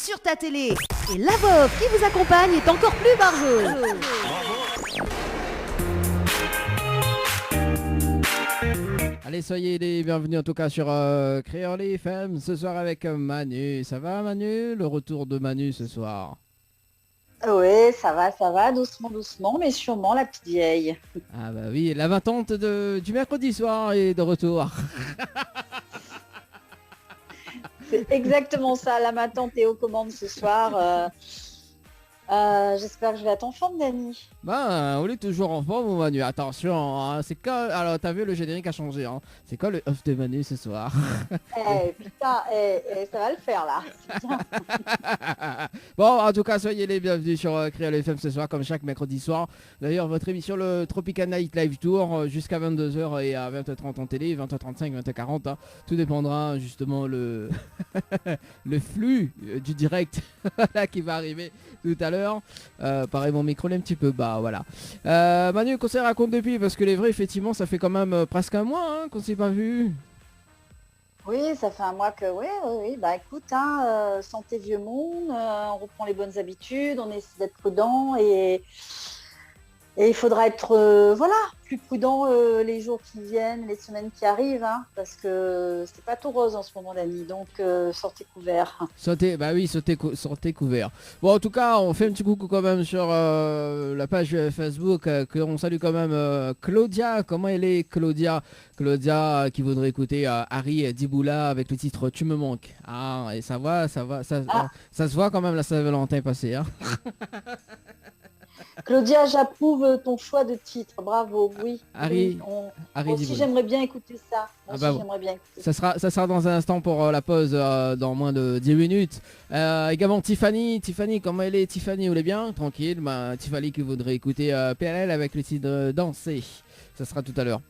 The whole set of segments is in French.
sur ta télé. Et la Vogue qui vous accompagne est encore plus bargeuse. Allez, soyez les bienvenus en tout cas sur Créole FM ce soir avec Manu. Ça va Manu? Le retour de Manu ce soir. Oui, ça va, doucement, doucement, mais sûrement la petite vieille. Ah bah oui, la matante du mercredi soir est de retour. C'est exactement ça, la ma tante est aux commandes ce soir. J'espère que je vais être en forme, Dani. Bah, on est toujours en forme, mon Manu. Attention, hein, c'est quoi... Alors, t'as vu, le générique a changé. Hein. C'est quoi le off de Manu ce soir? Putain, ça va le faire là. Bon, en tout cas, soyez les bienvenus sur Créole FM ce soir, comme chaque mercredi soir. D'ailleurs, votre émission, le Tropical Night Live Tour, jusqu'à 22h et à 20h30 en télé, 20h35, 20h40. Hein. Tout dépendra justement le flux du direct qui va arriver tout à l'heure. Pareil, mon micro est un petit peu bas, voilà. Manu, qu'on s'est raconte depuis, parce que les vrais, effectivement, ça fait quand même presque un mois hein, qu'on s'est pas vu. Oui, ça fait un mois que oui. Bah écoute, hein, santé vieux monde, on reprend les bonnes habitudes, on essaie d'être prudent et il faudra être plus prudent les jours qui viennent, les semaines qui arrivent, hein, parce que c'est pas tout rose en ce moment, Dani, donc sortez couverts. Sortez couverts. Bon, en tout cas, on fait un petit coucou quand même sur la page Facebook, qu'on salue quand même Claudia. Comment elle est, Claudia? Claudia qui voudrait écouter Harry Diboula avec le titre Tu me manques. Ah, et ça se voit quand même la Saint-Valentin passée. Hein. Claudia, j'approuve ton choix de titre, bravo, oui. Harry, moi aussi j'aimerais bien écouter ça. Ça sera dans un instant pour la pause dans moins de 10 minutes. Également Tiffany, comment elle est? Tiffany, vous allez bien? Tranquille, Tiffany qui voudrait écouter PLL avec le titre Danser. Ça sera tout à l'heure.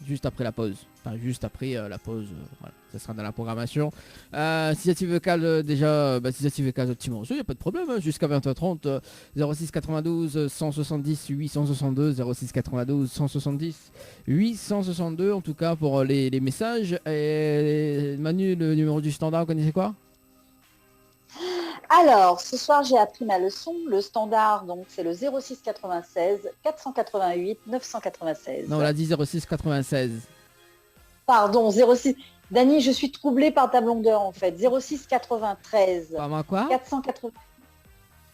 Juste après la pause. Enfin, juste après la pause, voilà, ça sera dans la programmation. Si tu veux caler déjà, si tu veux caler petit morceau, il n'y a pas de problème, hein, jusqu'à 20h30, 06 92 170 862, 06 92 170 862, en tout cas pour les messages. Et Manu, le numéro du standard, vous connaissez quoi? Alors, ce soir, j'ai appris ma leçon. Le standard, donc, c'est le 06 96 488 996. Non, on l'a dit 06 96. Pardon, 06. Dani, je suis troublée par ta blondeur, en fait. 06 93. Par moi quoi? 480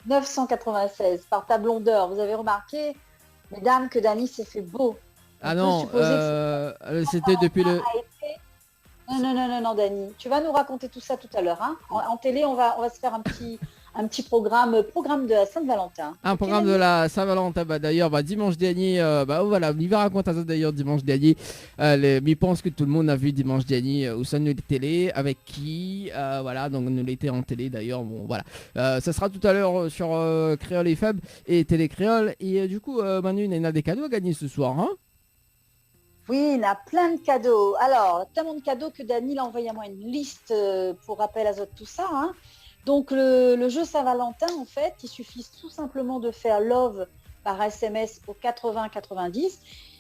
996. Par ta blondeur. Vous avez remarqué, mesdames, que Dani s'est fait beau. Ah non, c'était depuis le... Non, Dani. Tu vas nous raconter tout ça tout à l'heure. Hein. En télé, on va se faire un petit programme de la Saint-Valentin. Un programme de la Saint-Valentin. D'ailleurs, dimanche dernier, voilà, on y va raconter ça d'ailleurs dimanche dernier. Je pense que tout le monde a vu dimanche dernier au sein de la télé, avec qui, voilà, donc nous l'étions en télé d'ailleurs. Bon, voilà. Ça sera tout à l'heure sur Créole FM et Télé Créole. Et du coup, Manu, il y a des cadeaux à gagner ce soir, hein? Oui, il y a plein de cadeaux. Alors, tellement de cadeaux que Dani a envoyé à moi une liste pour rappel à tout ça. Hein. Donc, le jeu Saint-Valentin, en fait, il suffit tout simplement de faire love par SMS au 80-90.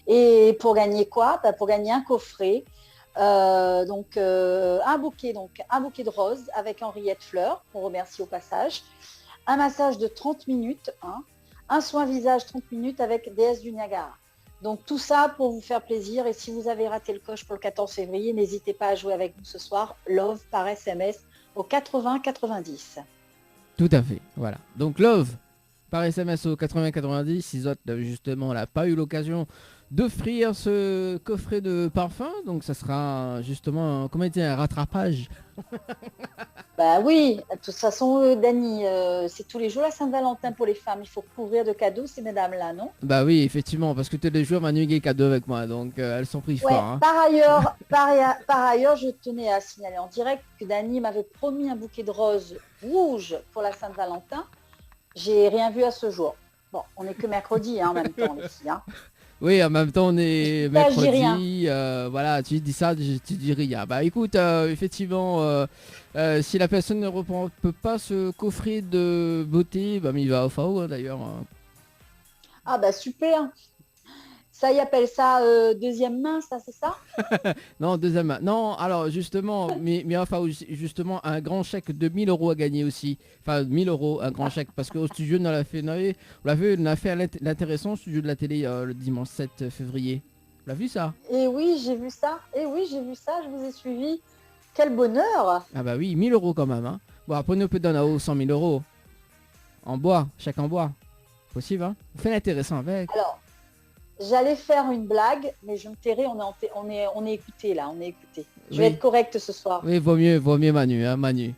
Et pour gagner quoi? Pour gagner un coffret. Un bouquet de roses avec Henriette Fleur, qu'on remercie au passage. Un massage de 30 minutes. Hein. Un soin visage 30 minutes avec déesse du Niagara. Donc tout ça pour vous faire plaisir, et si vous avez raté le coche pour le 14 février, n'hésitez pas à jouer avec nous ce soir, Love par SMS au 80-90. Tout à fait, voilà. Donc Love par SMS au 80-90, si autres justement n'a pas eu l'occasion d'offrir ce coffret de parfum, donc ça sera justement un rattrapage. Bah oui, de toute façon, Dani, c'est tous les jours la Saint-Valentin pour les femmes. Il faut couvrir de cadeaux ces mesdames-là, non? Bah oui, effectivement, parce que tous les jours, Manu est cadeau avec moi, donc elles sont prises fort. Hein. Par ailleurs, je tenais à signaler en direct que Dani m'avait promis un bouquet de roses rouges pour la Saint-Valentin. J'ai rien vu à ce jour. Bon, on n'est que mercredi en même temps ici. Hein. Oui, en même temps, on est mercredi. Voilà, tu dis ça, tu dis rien. Bah écoute, effectivement, si la personne ne peut pas ce coffret de beauté, mais il va au FAO d'ailleurs. Ah bah super. Ça, ils appellent ça deuxième main, ça, c'est ça? Non, deuxième. Non, alors justement, mais enfin, justement, un grand chèque de 1000 euros à gagner aussi. Enfin, 1000 euros, un grand chèque. Parce qu'au studio, on a fait l'intéressant au studio de la télé le dimanche 7 février. Vous l'avez vu ça? Et oui, j'ai vu ça. Et oui, j'ai vu ça, je vous ai suivi. Quel bonheur! Ah bah oui, 1000 euros quand même. Hein. Bon, après, nous peut donner à haut 100 000 euros. En bois, chèque en bois. Possible, hein? On fait l'intéressant avec. Alors, j'allais faire une blague, mais je me tairai, on est écouté là, on est écouté. Je vais Oui. être correcte ce soir. Oui, vaut mieux Manu, hein, Manu.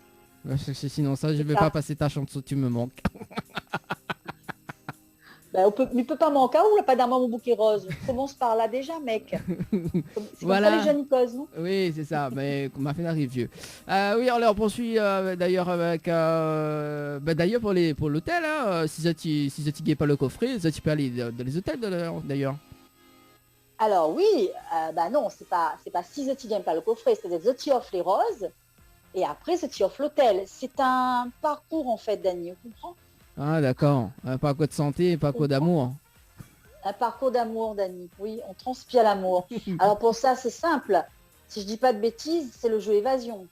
Parce que sinon ça, je vais ça. pas passer ta chanson, tu me manques. Ben, il peut pas manquer, ou pas d'amour mon bouquet rose. Je commence par là déjà, mec. C'est Voilà. comme ça les jeunes causes, non? Oui, c'est ça, mais ma fin arrive vieux. Oui, alors on poursuit d'ailleurs avec... d'ailleurs pour l'hôtel, hein, si vous n'avez pas le coffret, vous peux aller dans les hôtels d'ailleurs. Alors oui, non, c'est pas si je gagne pas le coffret, c'est-à-dire je t'y offre les roses, et après je t'y offre l'hôtel. C'est un parcours en fait, Dany, vous comprenez? Ah d'accord, pas quoi de santé, pas quoi d'amour. Un parcours d'amour, Dany. Oui, on transpire l'amour. Alors pour ça, c'est simple. Si je dis pas de bêtises, c'est le jeu évasion.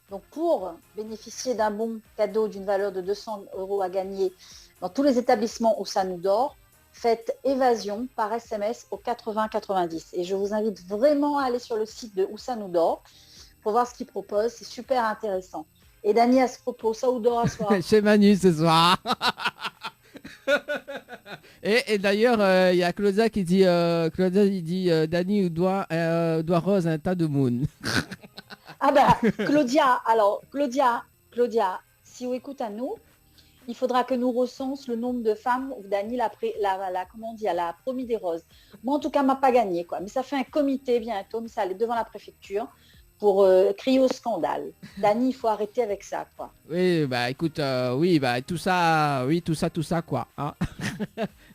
Donc pour bénéficier d'un bon cadeau d'une valeur de 200 euros à gagner dans tous les établissements où ça nous dort, faites évasion par SMS au 80 90. Et je vous invite vraiment à aller sur le site de Où ça nous dort pour voir ce qu'ils proposent. C'est super intéressant. Et Dany, à ce propos, ça où dort à soir? Chez Manu ce soir. Et d'ailleurs, il y a Claudia qui dit, Dany doit rose un tas de moon. Ah Claudia, alors Claudia, si vous écoutez à nous, il faudra que nous recense le nombre de femmes où Dany elle a promis des roses. Moi, en tout cas, m'a pas gagné, quoi. Mais ça fait un comité bientôt, mais ça allait devant la préfecture pour crier au scandale. Dany, il faut arrêter avec ça, quoi. Oui, bah écoute, tout ça, quoi. Hein.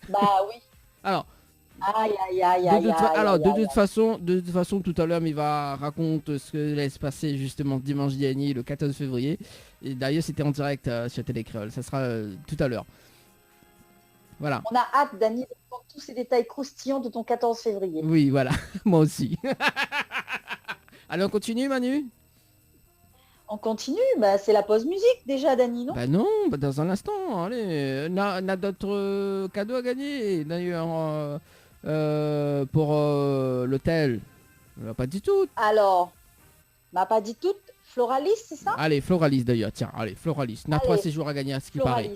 Bah oui. Alors, Aïe, aïe, aïe, aïe, de toute façon, tout à l'heure, il va raconter ce que laisse passer justement dimanche dernier, le 14 février. Et d'ailleurs, c'était en direct sur Télécréole. Ça sera tout à l'heure. Voilà. On a hâte, Dany, de prendre tous ces détails croustillants de ton 14 février. Oui, voilà. Moi aussi. Allez, on continue, Manu? On continue, c'est la pause musique déjà, Dany, non? Bah non, dans un instant. Allez, on a d'autres cadeaux à gagner. D'ailleurs, pour l'hôtel. On l'a pas dit tout. Alors, m'a pas dit toute. Floralis, c'est ça? Allez, Floralis d'ailleurs. Tiens, allez, Floralis. On a 3 séjours à gagner à ce qui paraît.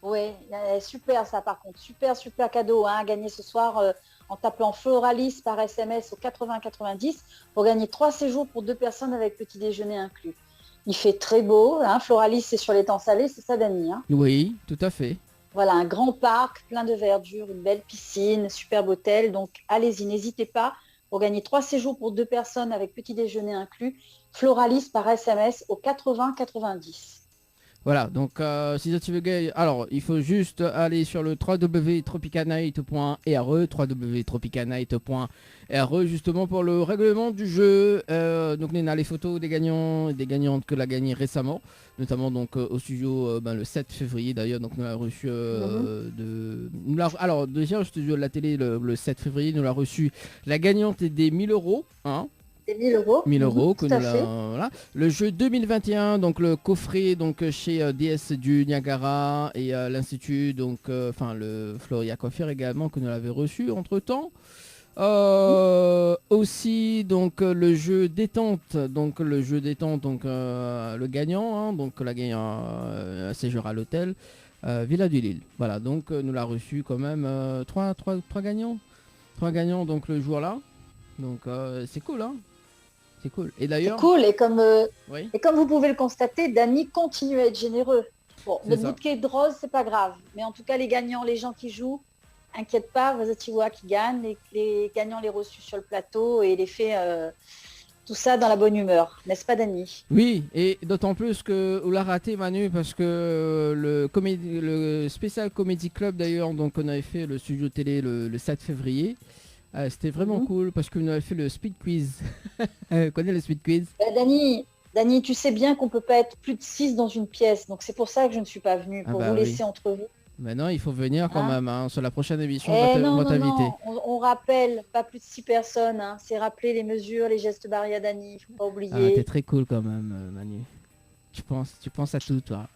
Oui, super ça par contre. Super, super cadeau à gagner ce soir en t'appelant Floralis par SMS au 80 90 pour gagner 3 séjours pour 2 personnes avec petit déjeuner inclus. Il fait très beau. Hein, Floralis, c'est sur l'étang salé, c'est ça, Dany, hein? Oui, tout à fait. Voilà, un grand parc, plein de verdure, une belle piscine, superbe hôtel. Donc, allez-y, n'hésitez pas pour gagner 3 séjours pour 2 personnes avec petit déjeuner inclus. Floralis par SMS au 80 90. Voilà, donc si tu veux gagner, alors il faut juste aller sur le www.tropicanight.re, www.tropicanight.re justement pour le règlement du jeu. Donc on a les photos des gagnants et des gagnantes que l'a gagné récemment, notamment donc au studio le 7 février d'ailleurs. Donc nous l'a reçu alors déjà au studio de la télé le 7 février, nous l'a reçu la gagnante des 1000 euros. Hein, 1000 euros. 1000 euros que nous voilà. Le jeu 2021, donc le coffret donc chez DS du Niagara et l'Institut, donc le Floria Coiffure également que nous l'avons reçu entre temps. Aussi donc le jeu détente, le gagnant, hein, donc la gagnant un séjour à l'hôtel Villa du Lille. Voilà, donc nous l'a reçu quand même 3 gagnants. 3 gagnants donc le jour là. Donc c'est cool, hein. C'est cool. Et d'ailleurs. C'est cool. Et oui. comme vous pouvez le constater, Dany continue à être généreux. Bon, notre bouquet de roses, c'est pas grave. Mais en tout cas, les gagnants, les gens qui jouent, inquiète pas, vous êtes qui gagnent. Les gagnants, les reçus sur le plateau et les fait tout ça dans la bonne humeur. N'est-ce pas, Dany? Oui, et d'autant plus que on l'a raté, Manu, parce que le spécial Comedy Club d'ailleurs, donc on avait fait le studio télé le 7 février. C'était vraiment cool parce qu'on avait fait le speed quiz. Tu connais le speed quiz? Dany, tu sais bien qu'on peut pas être plus de 6 dans une pièce. Donc c'est pour ça que je ne suis pas venue, pour vous laisser entre vous. Maintenant, il faut venir quand même. Hein. Sur la prochaine émission, non, on va non, t'inviter. non. On rappelle, pas plus de 6 personnes. Hein. C'est rappeler les mesures, les gestes barrières d'Annie. Il faut pas Ah, oublier. t'es très cool quand même, Manu. Tu penses à tout, toi.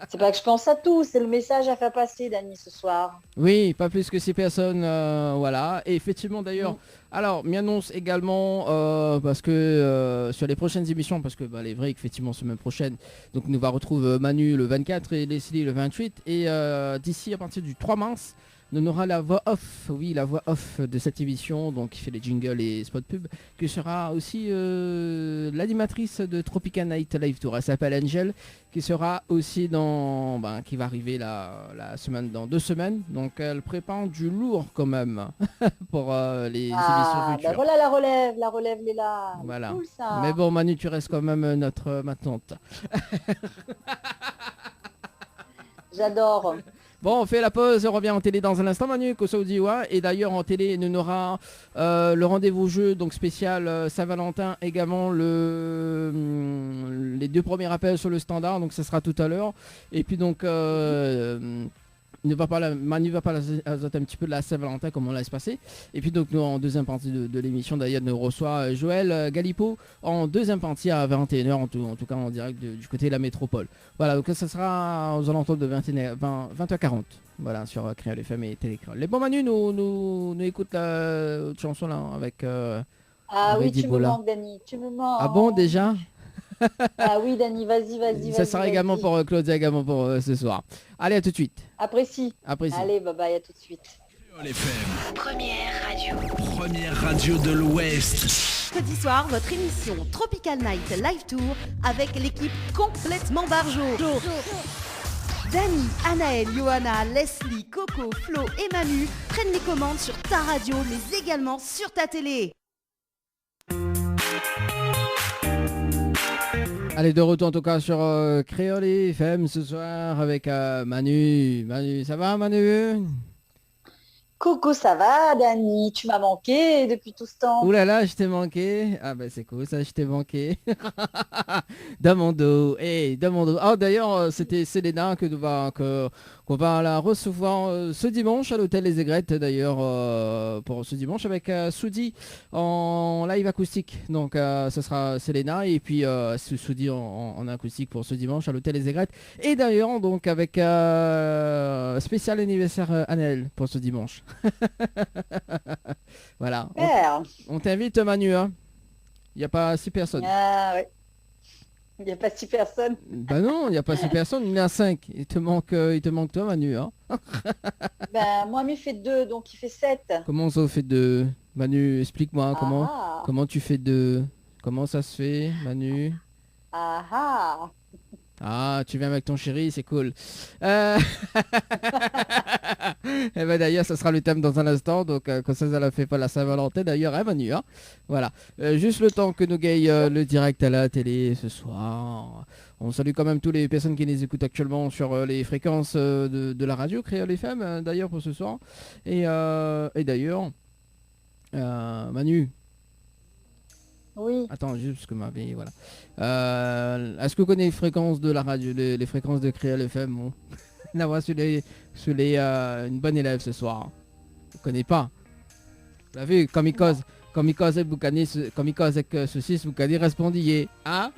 C'est pas que je pense à tout, c'est le message à faire passer, Dani, ce soir. Oui, pas plus que 6 personnes, voilà. Et effectivement, d'ailleurs, alors, m'annonce également, parce que sur les prochaines émissions, parce que les vrais, effectivement, semaine prochaine, donc nous va retrouver Manu le 24 et Leslie le 28. Et d'ici, à partir du 3 mars, on aura la voix off, oui, la voix off de cette émission, donc qui fait les jingles et spots pub, qui sera aussi l'animatrice de Tropica Night Live Tour. Elle s'appelle Angel, qui sera aussi qui va arriver la semaine, dans 2 semaines. Donc elle prépare du lourd quand même pour les émissions futures. Voilà la relève elle est là. Voilà. Cool, ça. Mais bon, Manu, tu restes quand même ma tante. J'adore. Bon, on fait la pause, on revient en télé dans un instant, Manu, Kosaudiwa. Et d'ailleurs, en télé, nous aura le rendez-vous jeu, donc spécial Saint-Valentin, également les 2 premiers appels sur le standard, donc ça sera tout à l'heure. Et puis donc, Manu va parler un petit peu de la Saint-Valentin, comme on laisse passer. Et puis donc, nous, en deuxième partie de l'émission, d'ailleurs, nous reçoit Joël Galipo en deuxième partie à 21h, en tout cas en direct du côté de la métropole. Voilà, donc ça sera aux alentours de 20h40. Voilà, sur Créole FM et Télécréole. Les bons Manu, nous écoute la chanson là avec. Ah oui, tu me Dibola. manques, Dani, tu me manques. Ah bon, déjà? Ah oui, Dani, vas-y. Ça sera également pour Claudia, également pour ce soir. Allez, à tout de suite. Apprécie. Apprécie. Allez, bye, à tout de suite. Créole FM, Première radio. première radio de l'Ouest. Jeudi soir, votre émission Tropical Night Live Tour avec l'équipe complètement barjo. Dani, Anaël, Johanna, Leslie, Coco, Flo et Manu prennent les commandes sur ta radio, mais également sur ta télé. Allez, de retour en tout cas sur Créole FM ce soir avec Manu. Manu, ça va Manu? Coucou, ça va, Dani? Tu m'as manqué depuis tout ce temps. Ouh là là, je t'ai manqué. Ah bah c'est cool ça, je t'ai manqué. Dans mon dos. Hey, dans mon dos. Ah d'ailleurs, c'était Selena qu'on va la recevoir ce dimanche à l'hôtel Les Aigrettes d'ailleurs pour ce dimanche avec Soudi en live acoustique. Donc ce sera Selena et puis Soudi en acoustique pour ce dimanche à l'hôtel Les Aigrettes. Et d'ailleurs donc avec spécial anniversaire Annelle pour ce dimanche. Voilà. On t'invite Manu, hein. Il n'y a pas 6 personnes. Ah ouais. Il n'y a pas 6 personnes. Bah non, il n'y a pas 6 personnes, il y en a 5. Il te manque toi Manu, hein. Ben moi il fait 2, donc il fait 7. Comment ça fait 2? Manu, explique-moi Ah. comment tu fais 2? Comment ça se fait, Manu? Ah. Ah, tu viens avec ton chéri, c'est cool. Et ben d'ailleurs, ça sera le thème dans un instant. Donc, comme ça la fait pas la Saint-Valentin, d'ailleurs, hein, Manu, hein. Voilà. Juste le temps que nous gagne le direct à la télé ce soir. On salue quand même toutes les personnes qui nous écoutent actuellement sur les fréquences de la radio Créole FM, d'ailleurs, pour ce soir. Et d'ailleurs, Manu. Oui. Attends, juste parce que ma vie, voilà. Est-ce que vous connaissez les fréquences de la radio, les fréquences de Créole FM? Bon. D'avoir une bonne élève ce soir. Vous connaissez pas? Vous avez vu, comme il cause avec Boucani, comme il cause avec ceci, Boucani répondit, hein?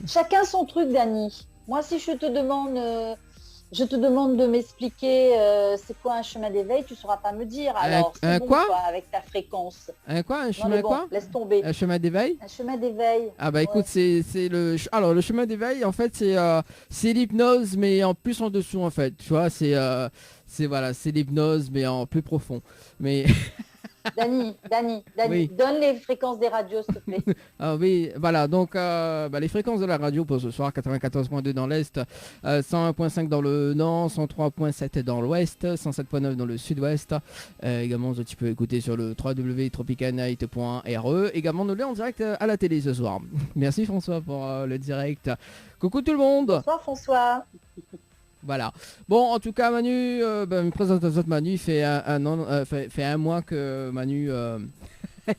Chacun son truc, Dani. Moi, si je te demande de m'expliquer c'est quoi un chemin d'éveil, tu sauras pas me dire. Alors, un bon, quoi avec ta fréquence. Un quoi? Un Non, chemin mais bon, quoi? laisse tomber. Un chemin d'éveil? Un chemin d'éveil. Ah bah Ouais. écoute, c'est le... Alors, le chemin d'éveil, en fait, c'est l'hypnose, mais en plus en dessous, en fait. Tu vois, c'est l'hypnose, mais en plus profond. Mais... Dani, Oui. donne les fréquences des radios, s'il te plaît. Ah oui, voilà, donc les fréquences de la radio pour ce soir, 94.2 dans l'Est, 101.5 dans le Nord, 103.7 dans l'Ouest, 107.9 dans le Sud-Ouest. Également, tu peux écouter sur le www.tropicalnight.re. Également, nous l'est en direct à la télé ce soir. Merci François pour le direct. Coucou tout le monde. Bonsoir François. Voilà. Bon, en tout cas, Manu, me présente aux autres. Manu fait un mois que Manu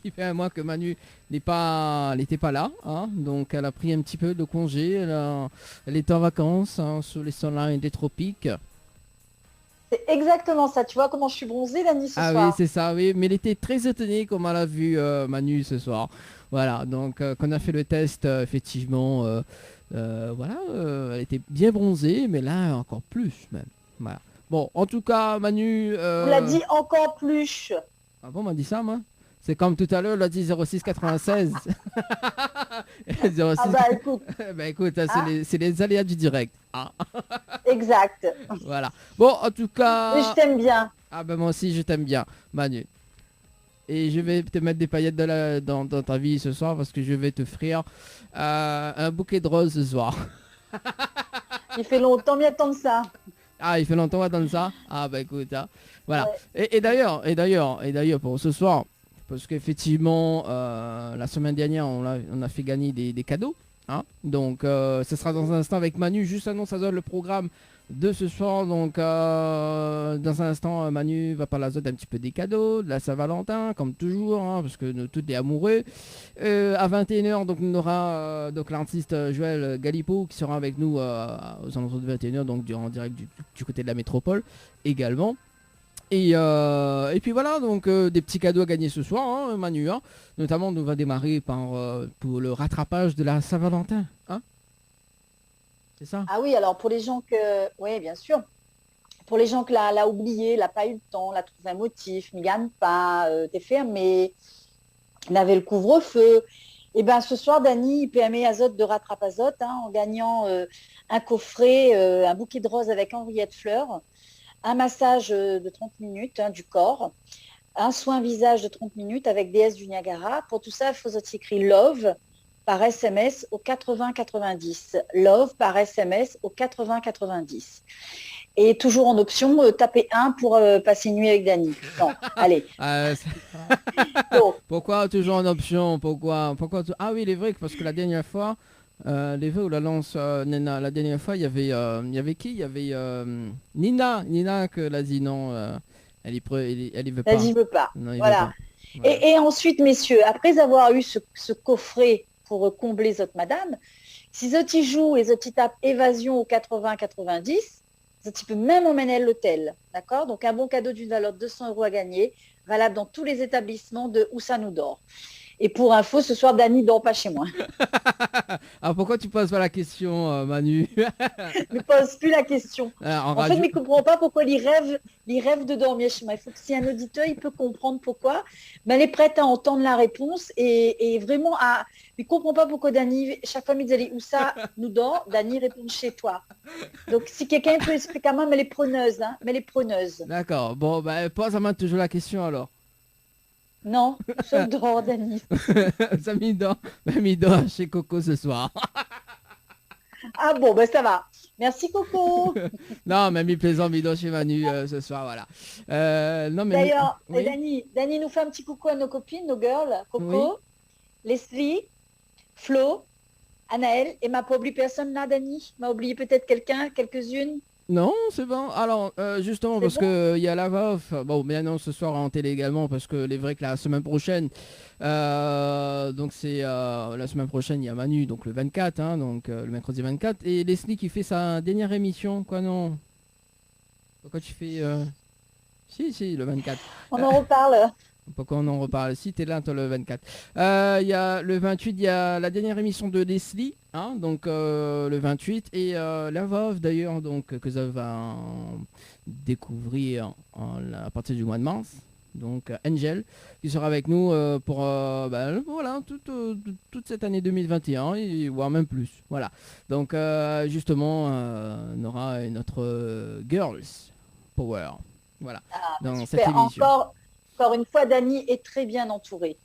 Il fait un mois que Manu n'était pas là, hein, donc elle a pris un petit peu de congé, elle est en vacances hein, sur les soleils des tropiques. C'est exactement ça. Tu vois comment je suis bronzée, Dani, ce Ah soir? oui, c'est ça, oui, mais elle était très étonnée comme elle a vu Manu ce soir. Voilà, donc quand on a fait le test, effectivement, voilà, elle était bien bronzée, mais là encore plus même. Voilà. Bon, en tout cas, Manu... On l'a dit encore plus. Ah bon, on m'a dit ça, moi? C'est comme tout à l'heure, on l'a dit 06 96. 06... Ah bah écoute, Bah écoute, hein, Ah. c'est les aléas du direct. Ah, exact. voilà. Bon, en tout Mais je cas... t'aime bien. Ah bah moi aussi, je t'aime bien, Manu. Et je vais te mettre des paillettes dans ta vie ce soir parce que je vais te offrir un bouquet de roses ce soir. Il fait longtemps, bien temps de ça. Ah, il fait longtemps qu'on attend ça. Ah bah écoute, hein. Voilà. Ouais. Et d'ailleurs pour ce soir, parce qu'effectivement la semaine dernière on a fait gagner des cadeaux. Hein. Donc ce sera dans un instant avec Manu. Juste annonce à Zol le programme de ce soir. Donc dans un instant Manu va parler à Zol un petit peu des cadeaux, de la Saint-Valentin comme toujours, hein, parce que nous tous des amoureux. À 21h donc on aura donc l'artiste Joël Galipo qui sera avec nous aux alentours de 21h, donc en direct du côté de la métropole également. Et puis voilà, donc des petits cadeaux à gagner ce soir, hein, Manu. Hein. Notamment, on va démarrer pour le rattrapage de la Saint-Valentin. Hein, c'est ça? Ah oui, alors pour les gens que... Oui, bien sûr. Pour les gens que l'a oublié, l'a pas eu le temps, l'a trouvé un motif, n'y gagne pas, t'es fermé, n'avait le couvre-feu. Et bien ce soir, Dani, PME Azote de Rattrape Azote, hein, en gagnant un coffret, un bouquet de roses avec Henriette Fleur, un massage de 30 minutes hein, du corps, un soin visage de 30 minutes avec déesse du Niagara. Pour tout ça, il faut écrire Love par SMS au 80-90. Love par SMS au 80-90. Et toujours en option, tapez 1 pour passer une nuit avec Dani. Non, allez. Bon. Pourquoi toujours en option? Pourquoi Ah oui, il est vrai que parce que la dernière fois, les vœux ou la lance, Nena, la dernière fois, il y avait qui? Il y avait Nina que l'a dit non, elle y veut pas. Vas-y, je veux pas. Non, il Voilà. veut pas. Voilà. Et ensuite, messieurs, après avoir eu ce coffret pour combler Zot Madame, si Zot y joue et Zot y tape évasion au 80-90, Zot y peut même emmener à l'hôtel. D'accord? Donc un bon cadeau d'une valeur de 200 € à gagner, valable dans tous les établissements de Oussanoudor. Et pour info, ce soir, Dani dort pas chez moi. Ah, pourquoi tu poses pas la question, Manu? Ne pose plus la question. En fait, je ne comprends pas pourquoi il rêve de dormir chez moi. Il faut que si un auditeur, il peut comprendre pourquoi, mais elle est prête à entendre la réponse et vraiment à... Il ne comprend pas pourquoi Dani, chaque fois, il dit où ça nous dort, Dani répond chez toi. Donc, si quelqu'un peut expliquer quand même, elle est preneuse. Hein, mais elle est preneuse. D'accord. Bon, bah, pose à moi toujours la question alors. Non, je dors, Dani. Ça m'y dort chez Coco ce soir. Ah bon, ben ça va. Merci, Coco. Non, mais mi plaisant, mi dort chez Manu ce soir, voilà. Non, mais d'ailleurs, oui. Dani nous fait un petit coucou à nos copines, nos girls. Coco, Oui. Leslie, Flo, Anaël. Et m'a pas oublié personne là, Dani? M'a oublié peut-être quelqu'un, quelques-unes? Non, c'est bon. Alors, justement, parce bon que il y a la VOF. Bon, bien non, ce soir en télé également, parce que il est vrai que la semaine prochaine, donc c'est la semaine prochaine, il y a Manu, donc le 24, hein, donc le mercredi 24, et Leslie qui fait sa dernière émission, quoi non? Pourquoi tu fais Si, le 24. On en reparle. Pourquoi on en reparle? Si t'es là, toi, le 24. Il y a le 28, il y a la dernière émission de Leslie, hein, donc le 28, et la VOF d'ailleurs, donc que ça va découvrir à partir du mois de mars. Donc Angel qui sera avec nous pour voilà toute cette année 2021 et voire même plus. Voilà. Donc justement on aura notre Girls Power. Voilà. Dans cette Super. émission. Encore une fois, Dani est très bien entourée.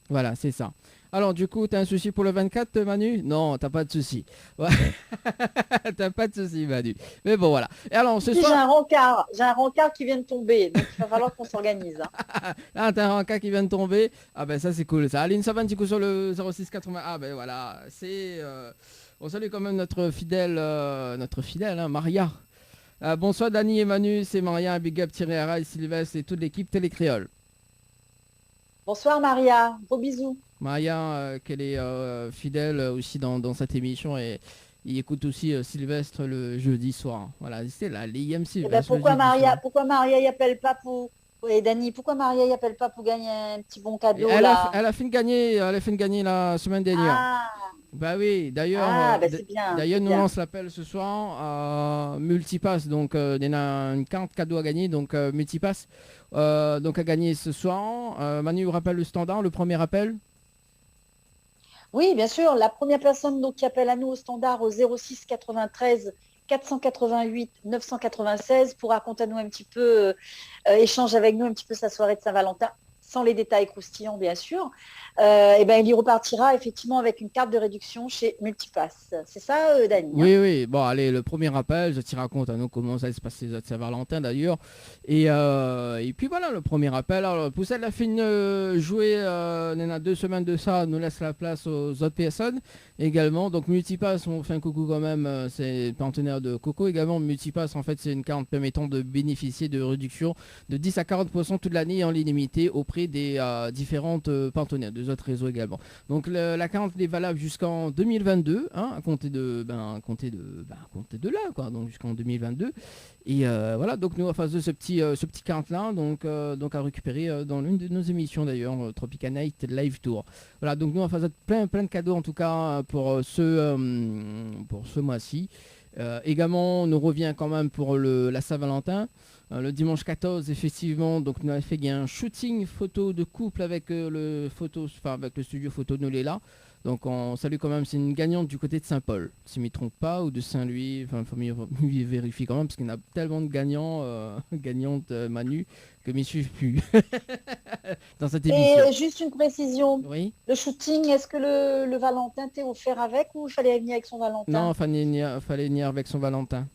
Voilà, c'est ça. Alors du coup, t'as un souci pour le 24, Manu? Non, t'as pas de souci. Ouais. T'as pas de souci, Manu. Mais bon, voilà. Et alors, ce Si, soir... j'ai un rencard qui vient de tomber, donc il va falloir qu'on s'organise. Hein. Ah, t'as un rencard qui vient de tomber. Ah ben ça, c'est cool. Ça, Aline, ça va un petit coup sur le 0680. Ah ben voilà, c'est... On salue quand même notre fidèle, hein, Maria. Bonsoir, Dani et Manu. C'est Maria, Big Up, Thierry Ara, Sylvestre et toute l'équipe Télécréole. Bonsoir Maria, gros bisous. Maria, qu'elle est fidèle aussi dans cette émission et il écoute aussi Sylvestre le jeudi soir. Voilà, c'est la l'IM Eh ben, Sylvestre. pourquoi Maria y appelle pas pour... Oui, Dani, pourquoi Maria y appelle pas pour gagner un petit bon cadeau Elle là a fait de gagner la semaine dernière. Ah, Bah oui, d'ailleurs, c'est bien. d'ailleurs c'est nous bien. lance l'appel ce soir à Multipass, donc il y en a une carte cadeau à gagner, donc Multipass, donc à gagner ce soir. Manu rappelle le standard, le premier appel. Oui, bien sûr. La première personne donc, qui appelle à nous au standard au 06 93 488 996 pour raconter à nous un petit peu, échange avec nous un petit peu sa soirée de Saint-Valentin, sans les détails croustillants bien sûr, et ben, il y repartira effectivement avec une carte de réduction chez Multipass. C'est ça, Dani hein? Oui, bon allez, le premier appel, je te raconte à nous comment ça se passe les Saint-Valentin d'ailleurs. Et puis voilà, le premier appel. Alors, pour celle la fin jouer, il y en a 2 semaines de ça, nous laisse la place aux autres personnes également. Donc Multipass, on fait un coucou quand même, c'est partenaire de Coco également. Multipass, en fait, c'est une carte permettant de bénéficier de réductions de 10 à 40% toute l'année en illimité auprès des différentes partenaires, des autres réseaux également. Donc la carte est valable jusqu'en 2022, hein, à compter de là, quoi, donc jusqu'en 2022. Et voilà, donc nous en face de ce petit carte là, donc à récupérer dans l'une de nos émissions d'ailleurs, Tropical Night Live Tour. Voilà, donc nous en face de plein de cadeaux en tout cas pour ce mois-ci. Également, on nous revient quand même pour la Saint-Valentin. Le dimanche 14, effectivement, donc nous avons fait un shooting photo de couple avec avec le studio photo de Noléla. Donc on salue quand même, c'est une gagnante du côté de Saint-Paul, si je ne me trompe pas, ou de Saint-Louis, enfin il faut mieux vérifier quand même, parce qu'il y en a tellement de gagnantes Manu, que je ne suivent plus dans cette émission. Et juste une précision, Oui. le shooting, est-ce que le Valentin t'est offert avec ou il fallait venir avec son Valentin? Non, fallait venir avec son Valentin.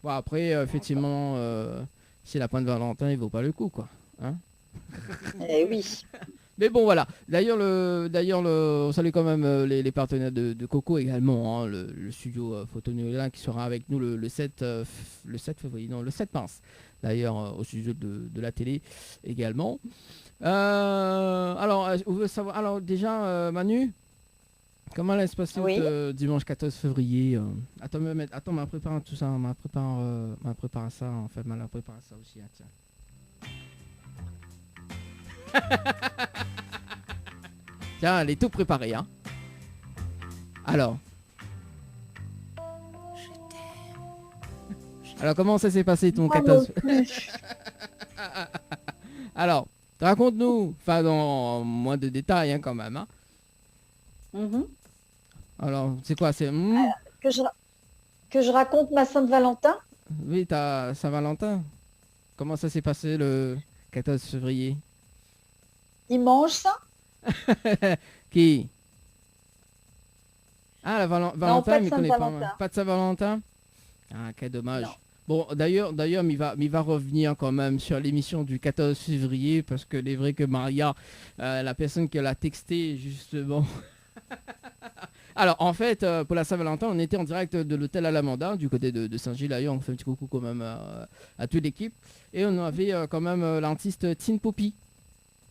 Bon après, effectivement, si la pointe de Valentin, il vaut pas le coup, quoi. Hein. Eh oui. Mais bon voilà, d'ailleurs on salue quand même les partenaires de Coco également, hein, le studio Photo Noléla qui sera avec nous le 7 février, non le 7 mars d'ailleurs au studio de la télé également. Alors on veut savoir, alors déjà Manu, comment allait se passer Oui. dimanche 14 février Attends, m'a préparé tout ça, m'a préparé ça en fait, m'a préparé ça aussi, hein, tiens. Tiens, elle est tout préparée, hein. Alors, comment ça s'est passé ton 14 Alors, raconte-nous, enfin dans moins de détails, hein, quand même, hein. Mhm. Alors, c'est quoi, c'est Que je raconte ma Sainte-Valentin? oui, t'as Saint-Valentin. Comment ça s'est passé le 14 février? Dimanche, ça? Qui? Ah, la Valentin, pas de mais connaît pas. Saint-Valentin. Pas de Saint-Valentin? Ah, quel dommage. Non. Bon, d'ailleurs, il va revenir quand même sur l'émission du 14 février, parce que il est vrai que Maria, la personne qui l'a texté, justement... Alors, en fait, pour la Saint-Valentin, on était en direct de l'hôtel Alamanda, du côté de Saint-Gilles, d'ailleurs, on fait un petit coucou quand même à toute l'équipe. Et on avait quand même l'artiste Tin Poppy.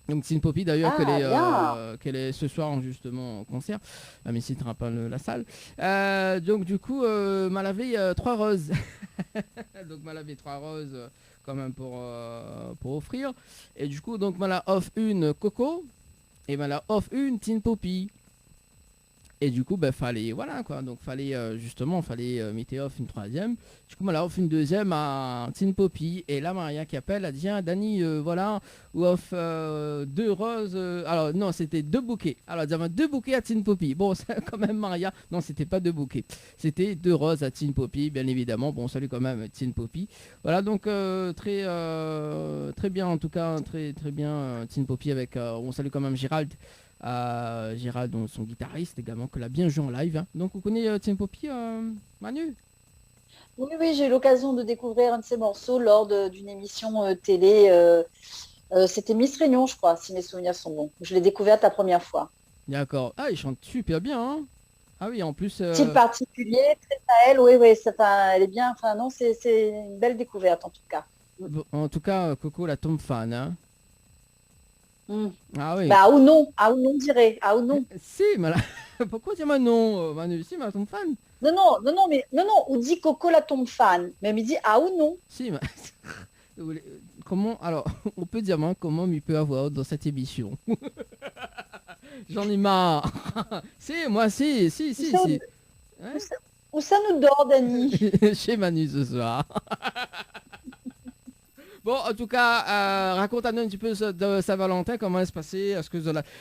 Donc Tin Poppy d'ailleurs qu'elle est ce soir justement en concert, mais c'est pas la salle. Donc du coup m'a lavé 3 roses. Donc m'a lavé 3 roses quand même pour offrir. Et du coup donc m'a la off une Coco et m'a la off une Tin Poppy. Et du coup, fallait, voilà quoi, donc fallait mettre off une troisième. Du coup, on l'a off une deuxième à Tin Poppy. Et là, Maria qui appelle, a dit, ah, Dani, voilà, ou off 2 roses. Alors, non, c'était 2 bouquets. Alors, elle dit, 2 bouquets à Tin Poppy. Bon, c'est quand même Maria. Non, c'était pas 2 bouquets. C'était 2 roses à Tin Poppy, bien évidemment. Bon, salut quand même Tin Poppy. Voilà, donc, très bien, en tout cas, très bien, Tin Poppy avec, on salue quand même Gérald. Gérald, donc son guitariste également, que l'a bien joué en live, hein. Donc vous connaissez Tin Poppy, Manu? Oui, j'ai eu l'occasion de découvrir un de ses morceaux lors d'une émission télé. C'était Miss Réunion, je crois, si mes souvenirs sont bons. Je l'ai découverte la première fois. D'accord. Ah, il chante super bien, hein. Ah oui, en plus... Style particulier, très à elle, oui, elle est bien. Enfin, non, c'est une belle découverte, en tout cas. En tout cas, Coco la tombe fan, hein. Ah oui. Bah, ou non, dirait. Ah, ou non. Si, mais là... Pourquoi dis-moi non, Manu? Si, mais ton fan. Non, ou dit Coco la tombe fan. Mais il dit ah ou non. Si, mais... Comment... Alors, on peut dire moi comment il peut avoir dans cette émission. J'en ai marre. Si, moi, si. Hein. Où ça nous dort, Dani? Chez Manu ce soir. Bon, en tout cas, raconte-nous un petit peu de Saint-Valentin, comment elle se passait. Est-ce que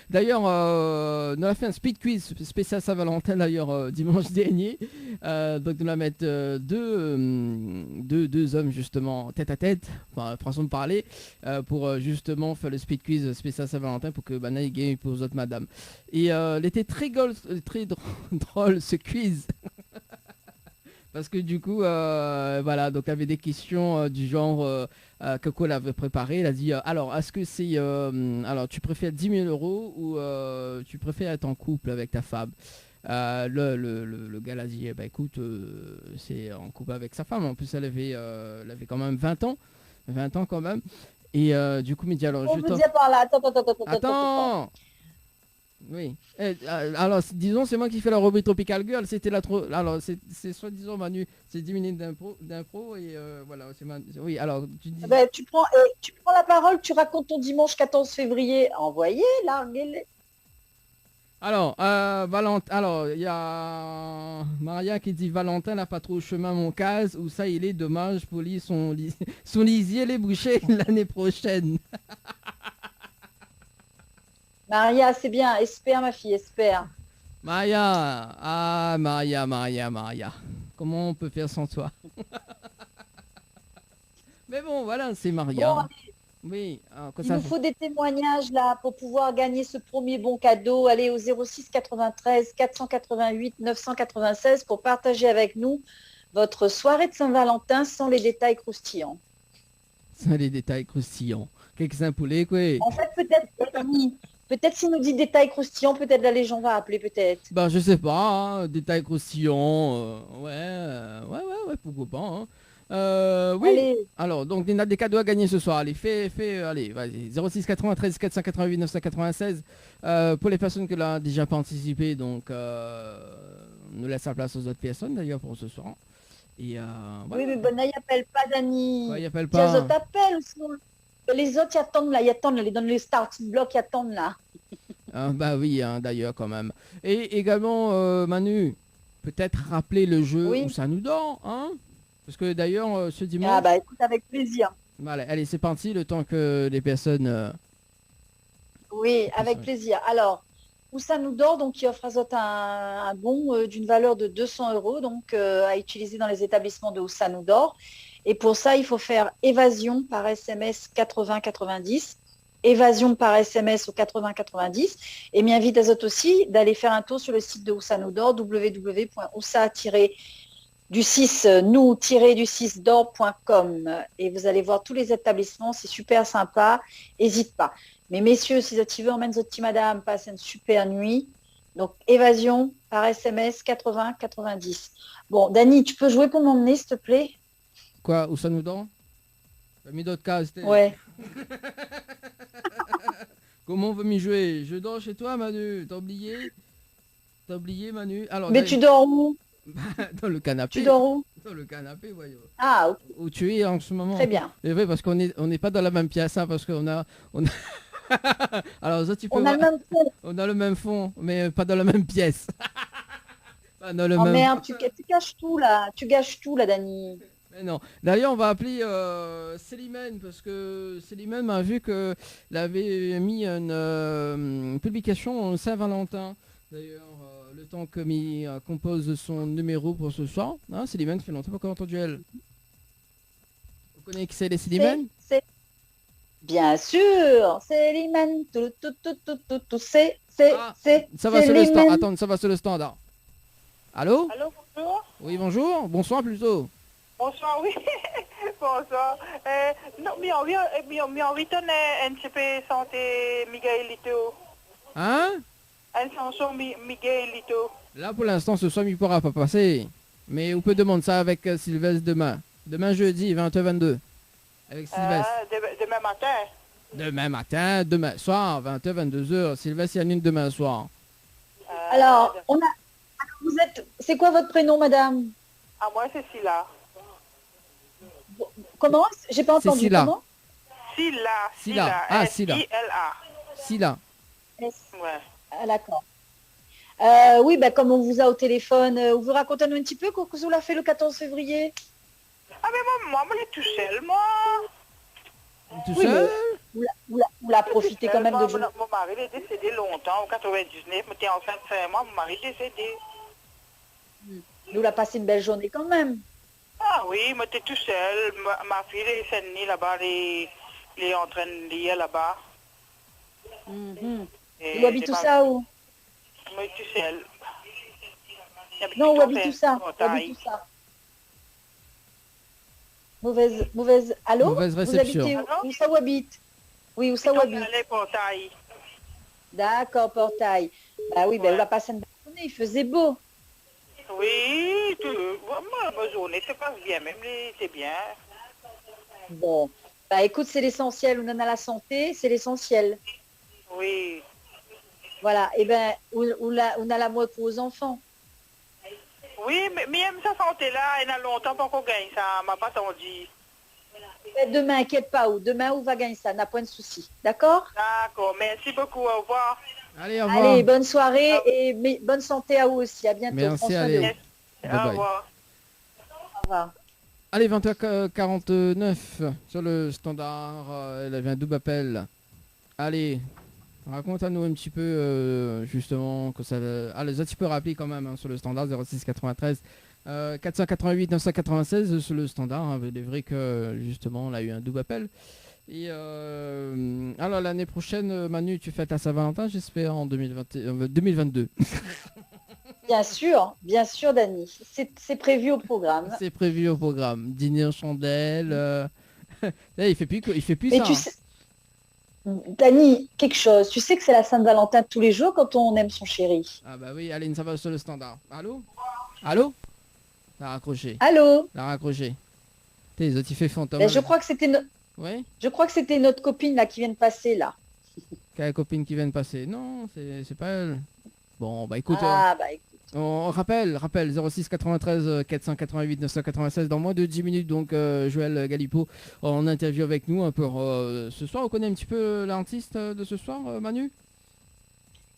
d'ailleurs, on a fait un speed quiz spécial Saint-Valentin d'ailleurs dimanche dernier. Donc nous allons mettre deux hommes justement tête à tête, enfin façon de parler, pour justement faire le speed quiz spécial Saint-Valentin pour que Banaï gagne pour les autres madames. Et il était très drôle ce quiz. Parce que du coup, voilà, donc il y avait des questions du genre que Cole avait préparé. Il a dit, alors, est-ce que c'est... alors, tu préfères 10 000 euros ou tu préfères être en couple avec ta femme? Le gars a dit, bah écoute, c'est en couple avec sa femme. En plus, elle avait quand même 20 ans. 20 ans quand même. Et du coup, il me dit, alors, On peut dire par là, Attends. Oui. Alors, disons, c'est moi qui fais la rubrique Tropical Girl. C'était alors, c'est soi-disant Manu, c'est 10 minutes d'impro et voilà, c'est Manu. Oui, alors, tu dis... Ben, tu prends la parole, tu racontes ton dimanche 14 février. Envoyez, larguez-les. Alors, alors, il y a Maria qui dit Valentin n'a pas trop chemin mon case, ou ça il est dommage pour lui son lisier les bouchers l'année prochaine. Maria, c'est bien. Espère, ma fille, espère. Maria. Comment on peut faire sans toi? Mais bon, voilà, c'est Maria. Bon, oui. il nous faut des témoignages là pour pouvoir gagner ce premier bon cadeau. Allez au 06 93 488 996 pour partager avec nous votre soirée de Saint-Valentin sans les détails croustillants. Sans les détails croustillants. Quelques poulets, quoi. En fait, peut-être s'il nous dit détails croustillants, peut-être là les gens vont appeler, peut-être. Ben, je sais pas, hein, détails croustillants, ouais, pourquoi pas, hein. Oui. Allez. Alors, donc, il y a des cadeaux à gagner ce soir. Allez, allez, vas-y. 06 93 488 996. Pour les personnes qui l'ont déjà participé, donc, on nous laisse la place aux autres personnes, d'ailleurs, pour ce soir. Et, voilà. Oui, mais bon, là, il appelle pas, Dani. Ouais, il appelle pas. Les autres appellent, sinon... Les autres, ils attendent, ils donnent les starting blocks, ils attendent, là. Bah oui, hein, d'ailleurs, quand même. Et également, Manu, peut-être rappeler le jeu où ça nous dort, hein? Parce que d'ailleurs, ce dimanche... Ah bah écoute, avec plaisir. Voilà, allez, c'est parti, le temps que les personnes... Oui, avec plaisir. Alors, où ça nous dort, donc qui offre à Zot un bon d'une valeur de 200 euros, donc à utiliser dans les établissements de où ça nous dort. Et pour ça, il faut faire évasion par SMS 80-90, évasion par SMS au 80-90. Et m'invite à Zot aussi d'aller faire un tour sur le site de Oussa nous dort, www.oussa-nous-du-6d'or.com. Et vous allez voir tous les établissements, c'est super sympa, n'hésite pas. Mais messieurs, si vous veux, emmène Zot madame, passe une super nuit. Donc, évasion par SMS 80-90. Bon, Dani, tu peux jouer pour m'emmener, s'il te plaît? Quoi, où ça nous dort? T'as mis d'autres cases. Ouais. Comment on veut m'y jouer? Je dors chez toi, Manu. T'as oublié? Manu? Alors, mais tu dors où? Dans le canapé. Tu dors où? Dans le canapé, voyons. Ah, ok. Où tu es en ce moment. Très bien. C'est vrai, parce qu'on n'est pas dans la même pièce, hein, parce qu'on a... Alors, ça, tu peux on a le même fond. On a le même fond, mais pas dans la même pièce. Pas dans le oh même... merde, tu gâches tout, là. Tu gâches tout, là, Dani. Mais non. D'ailleurs, on va appeler Célimène, parce que Célimène m'a vu qu'il avait mis une publication Saint-Valentin. D'ailleurs, le temps que mi compose son numéro pour ce soir. Hein, Célimène, ça fait longtemps qu'on a entendu elle. Vous connaissez qui c'est les Célimène? Bien sûr, Célimène, c'est. Ça va sur le standard. Attends, ça va sur le standard. Allô? Allô, bonjour. Oui, bonjour. Bonsoir plutôt. Bonsoir, oui. Bonsoir. Non, mi retourne un CP santé Miguelito. Hein? Un chanson Miguelito. Là, pour l'instant, ce soir, il ne pourra pas passer. Mais on peut demander ça avec Sylvestre demain. Demain, jeudi, 20h22. Avec Sylvestre. Demain matin. Demain matin, demain soir, 20h, 22h. Sylvestre Yanine demain soir. Alors, vous êtes... C'est quoi votre prénom, madame? À moi, c'est Silla. Comment? J'ai pas C'est entendu. Silla. Comment? Silla. Ah, Silla. S-I-L-A. Silla. Ouais. Ah, d'accord. Oui, ben, comme on vous a au téléphone, vous racontez-nous un petit peu qu'est-ce que vous l'a fait le 14 février? Ah, mais moi, je suis tout seul, moi. Tout Oui, seul? Vous la profité quand même de jouer. Mon mari il est décédé longtemps, en 99. J'étais enceinte de 5 mois, mon mari est décédé. Vous la passé une belle journée quand même. Ah oui, moi, j'étais tout seul. Ma fille est Saint-Denis là-bas, elle est en train de lire là-bas. Mhm. Et Où habite j'ai tout pas- ça où? Moi, je suis tout seul. Non, où habite tout ça? En Où taille. habite tout ça? Mauvaise. Allô? Mauvaise Vous réception. habitez où? Allô? Où ça où habite? Oui, où ça où habite? Elle est en taille. D'accord, Portail. Bah oui, ben vous la passé une belle journée, il faisait beau. Oui, ma journée se passe bien, même c'est bien. Bon. Bah écoute, c'est l'essentiel, on en a la santé, c'est l'essentiel. Oui. Voilà, et ben on a l'amour pour vos enfants. Oui, mais même sa santé-là, elle a longtemps pas qu'on gagne ça, m'a pas attendu. Et demain, inquiète pas, demain, on va gagner ça, n'a point de souci. D'accord? D'accord, merci beaucoup, au revoir. Allez, au revoir. Allez, bonne soirée et bonne santé à vous aussi. À bientôt. Merci, Prends soin allez. de vous. Bye Au bye. revoir. Au revoir. Allez, 20h49 sur le standard. Elle avait un double appel. Allez, raconte-nous un petit peu justement que ça. Allez, un petit peu rapide quand même hein, sur le standard 06 93 488 996 sur le standard. Hein, il est vrai que justement on a eu un double appel. Et alors l'année prochaine, Manu, tu fêtes à Saint-Valentin, j'espère en 2022. Bien sûr, Dani. C'est prévu au programme. C'est prévu au programme. Dîner en chandelle. Là, il fait plus Mais ça. tu Hein. sais, Dani, quelque chose. Tu sais que c'est la Saint-Valentin tous les jours quand on aime son chéri. Ah bah oui, allez, ça va sur le standard. Allô? Allô? La raccroché. Allô? La raccroché. T'es les autres, il fait fantôme. Ben, je crois que Oui? c'était notre copine là qui vient de passer là. Quelle copine qui vient de passer? Non, c'est pas elle. Bon, bah écoute, Ah bah écoute. on rappelle 06 93 488 996 dans moins de 10 minutes. Donc Joël Galipo en interview avec nous pour ce soir. On connaît un petit peu l'artiste de ce soir, Manu?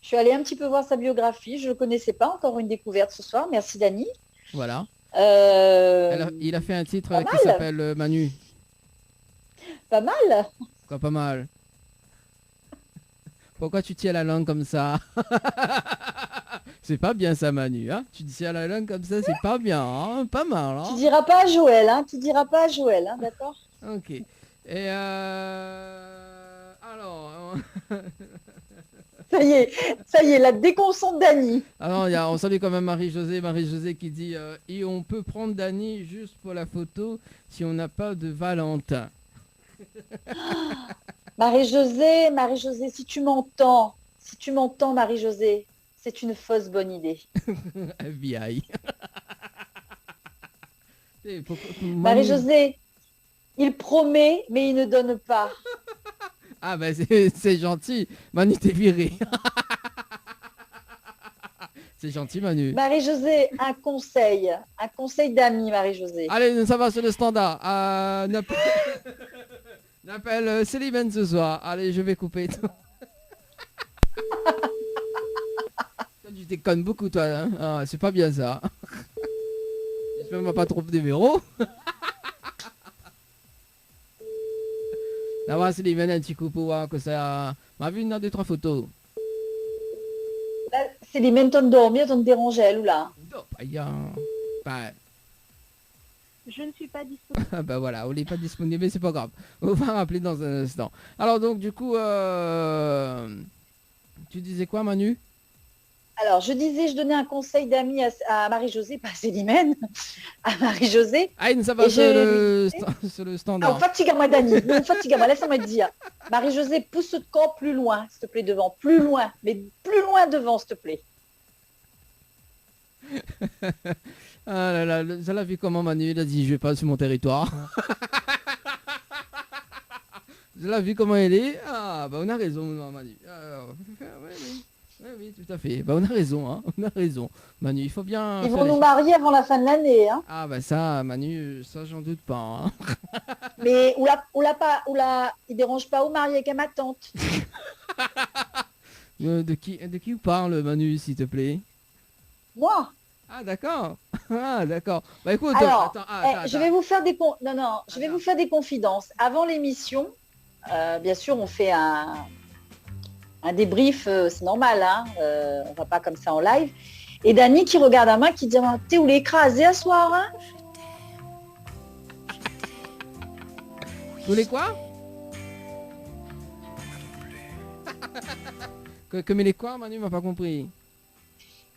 Je suis allée un petit peu voir sa biographie. Je ne le connaissais pas. Encore une découverte ce soir. Merci Dani. Voilà. Euh, Il a fait un titre pas qui mal. s'appelle Manu. Pas mal. Quoi, pas mal. Pourquoi tu tiens la langue comme ça? C'est pas bien ça, Manu. Hein, tu tiens la langue comme ça, c'est pas bien. Hein, pas mal. Tu Hein. diras pas à Joël. Hein. Tu diras pas à Joël. Hein, d'accord? Ok. Et alors, Ça y est, la déconcentre Dani. alors on salue quand même Marie-Josée qui dit et on peut prendre Dani juste pour la photo si on n'a pas de Valentin. Marie-Josée, si tu m'entends, Marie-Josée, c'est une fausse bonne idée. FBI. Marie-Josée, il promet, mais il ne donne pas. Ah bah c'est gentil. Manu, t'es viré. C'est gentil, Manu. Marie-Josée, un conseil d'amis, Marie-Josée. Allez, ça va sur le standard. N'appelle Célimène ce soir. Allez, je vais couper. Toi, tu déconnes beaucoup, toi. Hein. Ah, c'est pas bien ça. J'espère qu'on m'a pas trop de numéro. Là, voilà, Célimène, un petit coup pour voir que ça m'a vu une, deux, trois photos. Là, c'est les mêmes tonnes dormir, tonnes déranger, elle ou là. Non, pas bien. Bah, Je ne suis pas disponible. bah voilà, on n'est pas disponible, mais c'est pas grave. On va rappeler dans un instant. Alors donc du coup, tu disais quoi, Manu? Alors, je disais, je donnais un conseil d'amis à Marie-Josée, pas à Célimène, à Marie-Josée. Ah, ça va Et sur je- sur le Ah, standard. fatigue-moi, Dani. Non, fatigue-moi, laisse-moi te dire. Marie-Josée, pousse le camp plus loin, s'il te plaît, devant. Plus loin, mais plus loin devant, s'il te plaît. Ah là là, ça l'a vu comment Manu? Il a dit je vais pas sur mon territoire. de la vie comment elle est. Ah, bah on a raison, Manu. Oui, tout à fait. Bah on a raison, hein. On a raison. Manu, il faut bien. Ils faire vont les nous choses. marier avant la fin de l'année, hein. Ah bah ça, Manu, ça j'en doute pas. Hein. Mais il dérange pas au marié avec ma tante. De qui vous parle, Manu, s'il te plaît? Moi. Ah d'accord. Ah d'accord. Bah écoute, Alors, attends. je vais vous faire des je vais vous faire des confidences. Avant l'émission, bien sûr, on fait un débrief, c'est normal, hein. On va pas comme ça en live. Et Dani qui regarde à main, qui dit t'es où l'écrasé à soir, hein? Vous voulez quoi? Comme il est quoi, Manu m'a pas compris.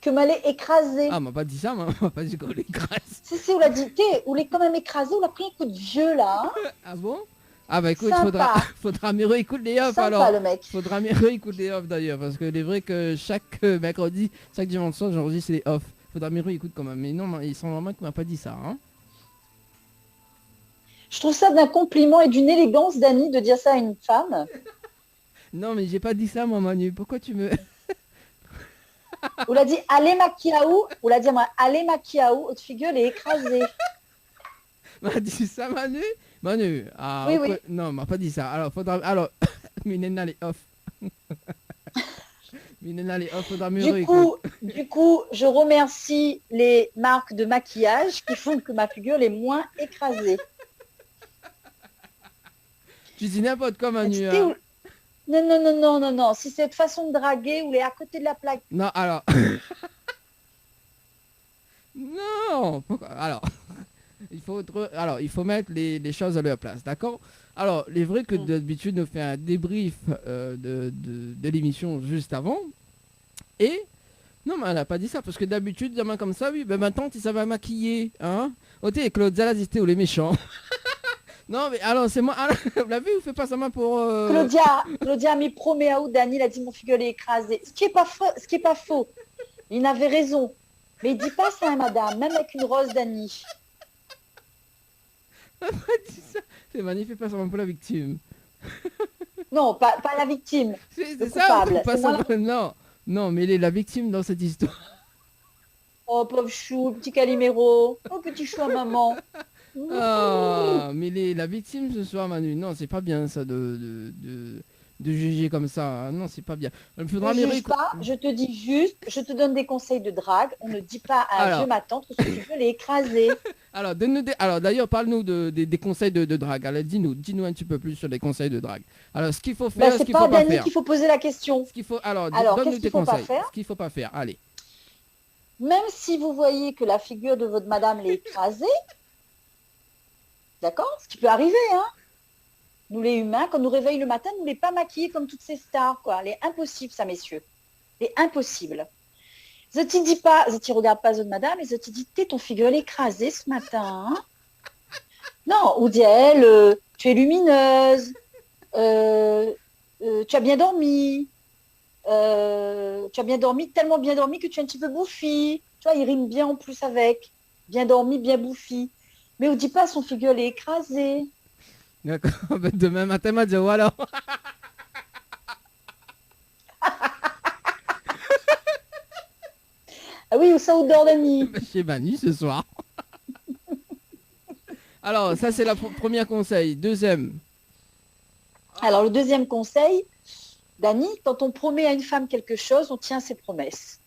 Que m'allait écraser. Ah, m'a pas dit ça, m'a pas dit qu'on l'écrase. Si, on l'a dit, on l'est quand même écrasé, on l'a pris un coup de vieux là, hein. Ah bon? Ah bah écoute, Sympa. faudra mieux réécouter les offs Sympa, alors. le mec. Faudra mieux réécouter les offs d'ailleurs, parce que il est vrai que chaque mercredi, chaque dimanche soir, j'enregistre les offs. Faudra mieux réécouter quand même. Mais non, il semble vraiment qu'il m'a pas dit ça, hein. Je trouve ça d'un compliment et d'une élégance, Dani, de dire ça à une femme. Non mais j'ai pas dit ça moi Manu, pourquoi tu me... On l'a dit allez maquiaou, on l'a dit moi allez maquiaou, haute figure est écrasée. m'a dit ça Manu? Manu, ah Oui, ok. oui. Non, m'a pas dit ça. Alors faudra... Alors, Minena les off. Minena les off, faudra mieux réécouter. Du coup, je remercie les marques de maquillage qui font que ma figure est moins écrasée. Tu dis n'importe quoi Manu. C'était Hein. où- Non. Si c'est une façon de draguer, ou les à côté de la plaque. Non, alors... non, pourquoi... Alors... il faut mettre les choses à leur place, d'accord? Alors, il est vrai que d'habitude, on fait un débrief de l'émission juste avant. Et... Non, mais elle n'a pas dit ça, parce que d'habitude, des mains comme ça, oui, ben maintenant, tu savais maquiller, hein? Oh, t'es Claudia, là, c'était où les méchants? Non, mais alors, c'est moi... Alors, vous l'avez vu, vous faites pas sa main pour... Claudia m'y promet à où Dani, il a dit mon figure est écrasée. Ce qui est pas faux. Il avait raison. Mais il dit pas ça, hein, madame, même avec une rose, Dani. Elle m'a dit ça. C'est magnifique, pas sa main pour la victime. Non, pas la victime. C'est Le ça, coupable. pas C'est sa moi main... Non, non, mais elle est la victime dans cette histoire. Oh, pauvre chou, petit Calimero. Oh, petit chou à maman. Ah, mais la victime ce soir, Manu. Non, c'est pas bien ça de juger comme ça. Hein. Non, c'est pas bien. Il faudra Ne mieux juge pas, je te dis juste, je te donne des conseils de drague. On ne dit pas à Alors. Dieu ma tante que ce que tu veux l'écraser. Alors, alors d'ailleurs, parle-nous des conseils de drague. Alors, dis-nous un petit peu plus sur les conseils de drague. Alors, ce qu'il faut faire, ce C'est qu'il pas faut à pas Dani faire. qu'il faut poser la question. Ce qu'il faut, alors, Alors, donne-nous qu'est-ce tes qu'il faut pas conseils. faire Ce qu'il faut pas faire. Allez. Même si vous voyez que la figure de votre madame l'est écrasée, d'accord? Ce qui peut arriver, hein? Nous les humains, quand nous réveillons le matin, nous les pas maquillés comme toutes ces stars, quoi. Elle est impossible, ça, messieurs. Elle est impossible. Je te dis pas, je te regarde pas votre madame, et je te dis, t'es ton figure elle est écrasée ce matin. Hein? Non, ou dit elle, tu es lumineuse, tu as bien dormi, tellement bien dormi que tu es un petit peu bouffi. Tu vois, il rime bien en plus avec. Bien dormi, bien bouffi. Mais on dit pas son figure elle est écrasée. D'accord. Ben, demain matin, m'a dit, voilà. Ah oui, ou ça ou dort Dani. Chez Manu ce soir. Alors, ça, c'est la premier conseil. Deuxième. Alors, le deuxième conseil, Dani, quand on promet à une femme quelque chose, on tient ses promesses.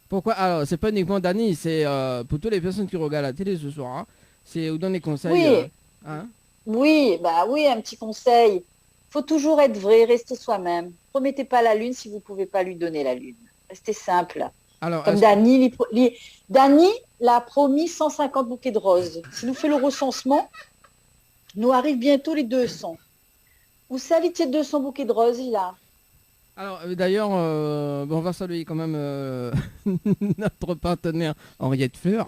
Pourquoi? Alors, c'est pas uniquement Dani, c'est pour toutes les personnes qui regardent la télé ce soir. Hein. C'est vous donne les conseils. Oui. Hein. Oui, un petit conseil. Faut toujours être vrai, rester soi-même. Promettez pas la lune si vous pouvez pas lui donner la lune. Restez simple. Alors, Comme Dani, Dani l'a promis 150 bouquets de roses. Si nous fait le recensement, nous arrive bientôt les 200. Vous savez, il y a 200 bouquets de roses, il a. Alors d'ailleurs, on va saluer quand même notre partenaire Henriette Fleur.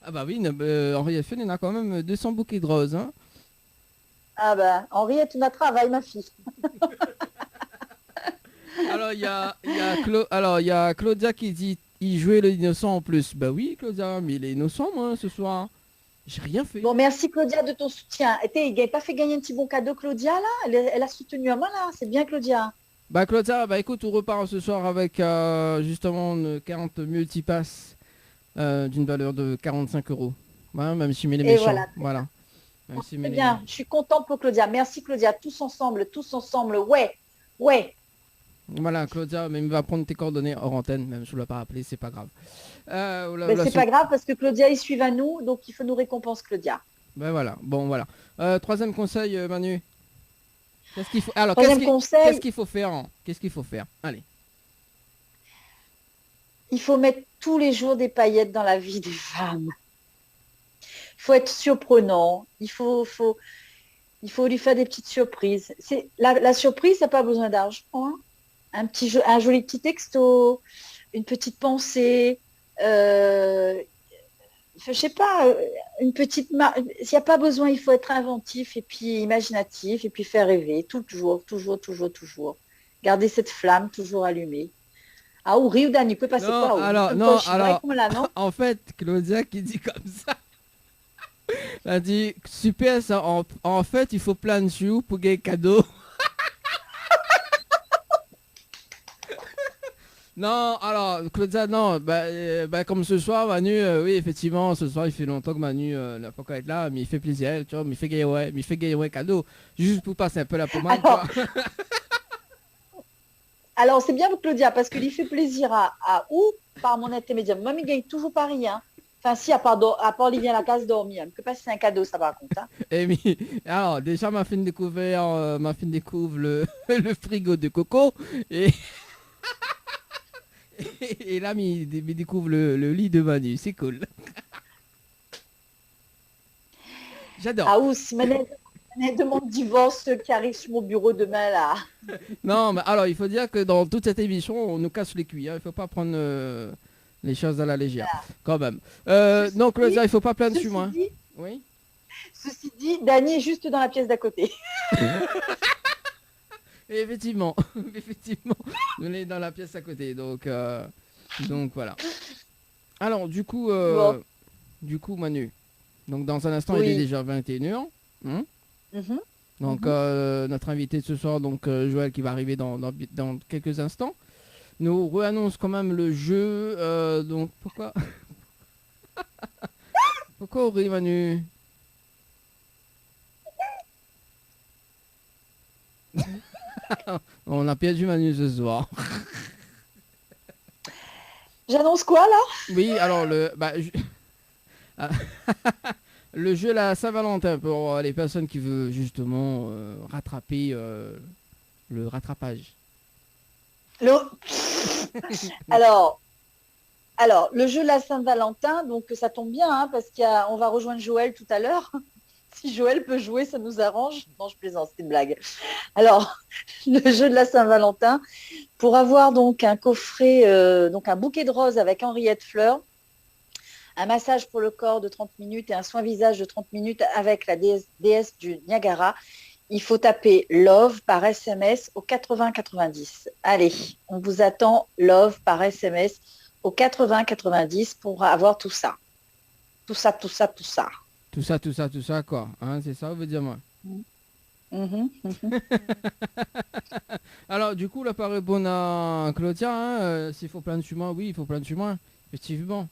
Ah bah oui, Henriette Fleur, il y en a quand même 200 bouquets de roses. Hein. Ah ben, Henriette, on a travail, ma fille. Alors il y a Claudia qui dit il jouait l'innocent en plus. Bah oui Claudia, mais il est innocent moi ce soir. J'ai rien fait. Bon, merci Claudia de ton soutien. Il n'a pas fait gagner un petit bon cadeau, Claudia, là elle a soutenu à moi, là. C'est bien, Claudia. Bah Claudia, bah écoute, on repart ce soir avec justement 40 multipasses d'une valeur de 45 euros. Voilà, même si mais les Et méchants. voilà. Voilà. Même si C'est mais les- bien. Je suis contente pour Claudia. Merci, Claudia. Tous ensemble. Ouais. Ouais. Voilà, Claudia, mais il va prendre tes coordonnées hors antenne, même si je ne l'ai pas rappelé, c'est pas grave. Mais c'est pas grave parce que Claudia, ils suivent à nous. Donc, il faut nous récompenser, Claudia. Ben voilà, bon voilà. Troisième conseil, Manu. Qu'est-ce qu'il faut... Alors, Troisième conseil. qu'est-ce qu'il faut faire Qu'est-ce qu'il faut faire? Allez. Il faut mettre tous les jours des paillettes dans la vie des femmes. Il faut être surprenant. Il faut lui faire des petites surprises. La surprise, ça n'a pas besoin d'argent. Hein. Un joli petit texto, une petite pensée, je sais pas, une petite... S'il n'y a pas besoin, il faut être inventif et puis imaginatif et puis faire rêver. Toujours. Garder cette flamme toujours allumée. Ah, ou Rio Dani, peut passer Non, quoi alors, non, alors, en fait, Claudia qui dit comme ça, elle a dit, super, ça, en fait, il faut plein de sous pour gagner cadeau. Non, alors, Claudia, non, bah, comme ce soir, Manu, oui, effectivement, ce soir, il fait longtemps que Manu n'a pas qu'à être là, mais il fait plaisir, tu vois, mais il fait gagner cadeau, juste pour passer un peu la pommade, alors, quoi. Alors, c'est bien pour Claudia, parce qu'il lui fait plaisir ou par mon intermédiaire. Moi, il gagne toujours pas rien. Enfin, si, à part Olivier Lacasse dormir. Je ne sais pas si c'est un cadeau, ça par contre. Hein. Et alors, déjà, ma fille découvre le, le frigo de Coco, et... et là, il découvre le lit de Manu, c'est cool. J'adore. Ah, ou si Manette demande divorce qui arrive sur mon bureau demain, là. Non, mais alors, il faut dire que dans toute cette émission, on nous casse les cuits. Hein. Il ne faut pas prendre les choses à la légère, quand même. Donc, Claudia, il ne faut pas plaindre sur moi. Oui. Ceci dit, Dany est juste dans la pièce d'à côté. Et effectivement, on est dans la pièce à côté. Donc voilà. Alors, du coup, Manu. Donc, dans un instant, il est déjà 21h. Hein donc, notre invité de ce soir, donc Joël, qui va arriver dans quelques instants, nous réannonce quand même le jeu. Donc, pourquoi pourquoi on rit, Manu? On a perdu Manu ce soir. J'annonce quoi, là? Oui, alors, le jeu la Saint-Valentin pour les personnes qui veulent justement rattraper le rattrapage. Alors, le jeu de la Saint-Valentin, donc ça tombe bien, hein, parce qu'on va rejoindre Joël tout à l'heure. Si Joël peut jouer, ça nous arrange. Non, je plaisante, c'est une blague. Alors, le jeu de la Saint-Valentin, pour avoir donc un coffret, donc un bouquet de roses avec Henriette Fleur, un massage pour le corps de 30 minutes et un soin visage de 30 minutes avec la déesse du Niagara, il faut taper Love par SMS au 80-90. Allez, on vous attend Love par SMS au 80-90 pour avoir tout ça. Tout ça. Tout ça, quoi. Hein, c'est ça, vous dire moi. Alors, du coup, là, par répondre à Claudia, hein, s'il faut plein de moi, oui, il faut plein de moi, effectivement.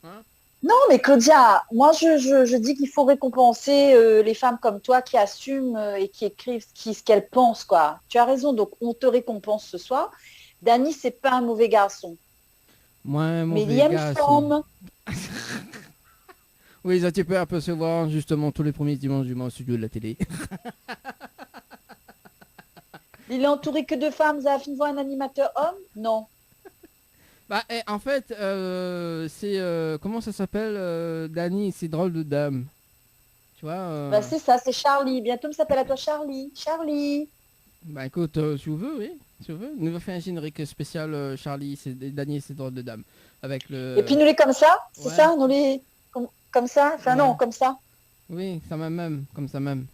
Hein? Non, mais Claudia, moi, je dis qu'il faut récompenser les femmes comme toi qui assument et qui écrivent ce qu'elles pensent, quoi. Tu as raison, donc on te récompense ce soir. Dany, c'est pas un mauvais garçon. Moi, mais il aime femme. Oui, ça tu peux apercevoir justement tous les premiers dimanches du mois au studio de la télé. Il est entouré que de femmes. Vous avez voir un animateur homme? Non. Bah, en fait, c'est... comment ça s'appelle Dany, c'est drôle de dame. Tu vois Bah, c'est ça, c'est Charlie. Bientôt, il s'appelle à toi Charlie. Charlie. Bah écoute, si vous voulez, oui. Si vous voulez. Nous va faire un générique spécial Charlie, Dany, c'est drôle de dame. Avec le... Et puis nous les comme ça, c'est ouais. ça, nous les... Comme ça, enfin non, comme ça. Oui, ça même, comme ça même.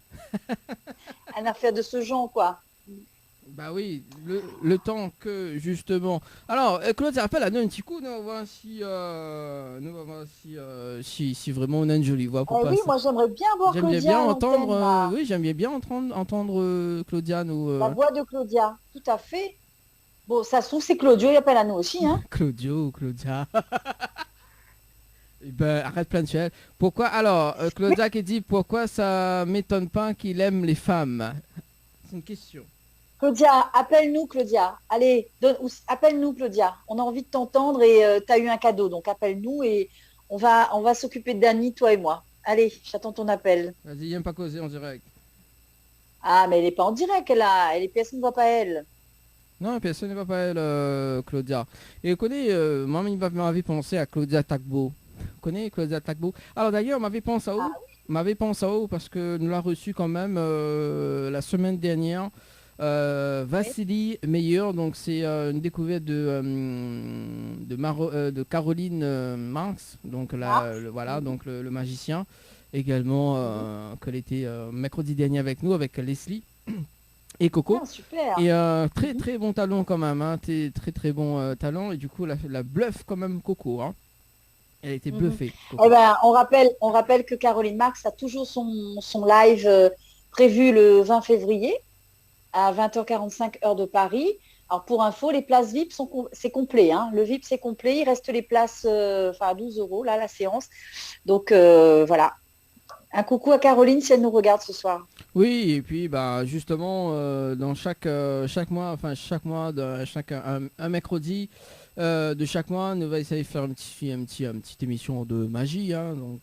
Un affaire de ce genre, quoi. Bah oui, le temps que justement. Alors, Claude, ça rappelle à nous un petit coup, nous on va voir si vraiment on a une jolie voix pour Eh oui, passer. moi j'aimerais bien voir J'aime Claudia bien à l'antenne, entendre, là. oui, j'aime bien entendre Claudiane ou La voix de Claudia, tout à fait. Bon, ça se trouve, c'est Claudio, il appelle à nous aussi, hein. Claudio ou Claudia. Eh ben, arrête plein de ciel. Pourquoi alors, Claudia qui dit pourquoi ça m'étonne pas qu'il aime les femmes. C'est une question. Claudia, appelle-nous, Claudia. Allez, appelle-nous, Claudia. On a envie de t'entendre et tu as eu un cadeau, donc appelle-nous et on va s'occuper de Dany, toi et moi. Allez, j'attends ton appel. Vas-y, viens pas causer en direct. Ah, mais elle n'est pas en direct, elle est PS ne voit pas elle. Non, personne ne va pas elle, Claudia. Et vous connaissez, moi, il m'avait pensé à Claudia Tagbo. Vous connaissez Claudia Tagbo? Alors d'ailleurs, m'avait pensé à où? M'avait pensé à où parce que nous l'a reçu quand même la semaine dernière. Vassili Meilleur, donc c'est une découverte de Caroline Marx, donc voilà, donc le magicien. Également, qu'elle était mercredi dernier avec nous, avec Leslie. Et Coco. Ah, super. Et très très bon talent quand même, hein. Très très bon talent. Et du coup la bluffe quand même Coco, hein. Elle a été bluffée. Coco. Eh ben, on rappelle que Caroline Marx a toujours son live prévu le 20 février à 20h45 heure de Paris. Alors pour info, les places VIP c'est complet, hein. Le VIP c'est complet, il reste les places à 12 € là la séance. Donc voilà. Un coucou à Caroline si elle nous regarde ce soir. Oui, et puis bah justement dans chaque mois, un mercredi de chaque mois, nous va essayer de faire une petite émission de magie, hein, donc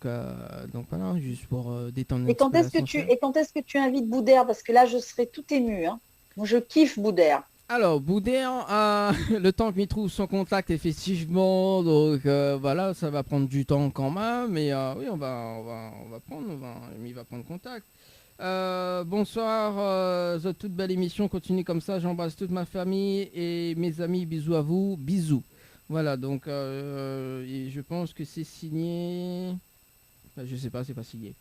voilà, juste pour détendre. Et quand est-ce que tu invites Boudère, parce que là je serai tout émue, hein. Moi je kiffe Boudère. Alors, Boudère, le temps qu'il trouve son contact, effectivement, donc voilà, ça va prendre du temps quand même, mais oui, il va prendre contact. Bonsoir, toute belle émission, continue comme ça, j'embrasse toute ma famille et mes amis, bisous à vous, bisous. Voilà, donc et je pense que c'est signé, enfin, je sais pas, c'est pas signé.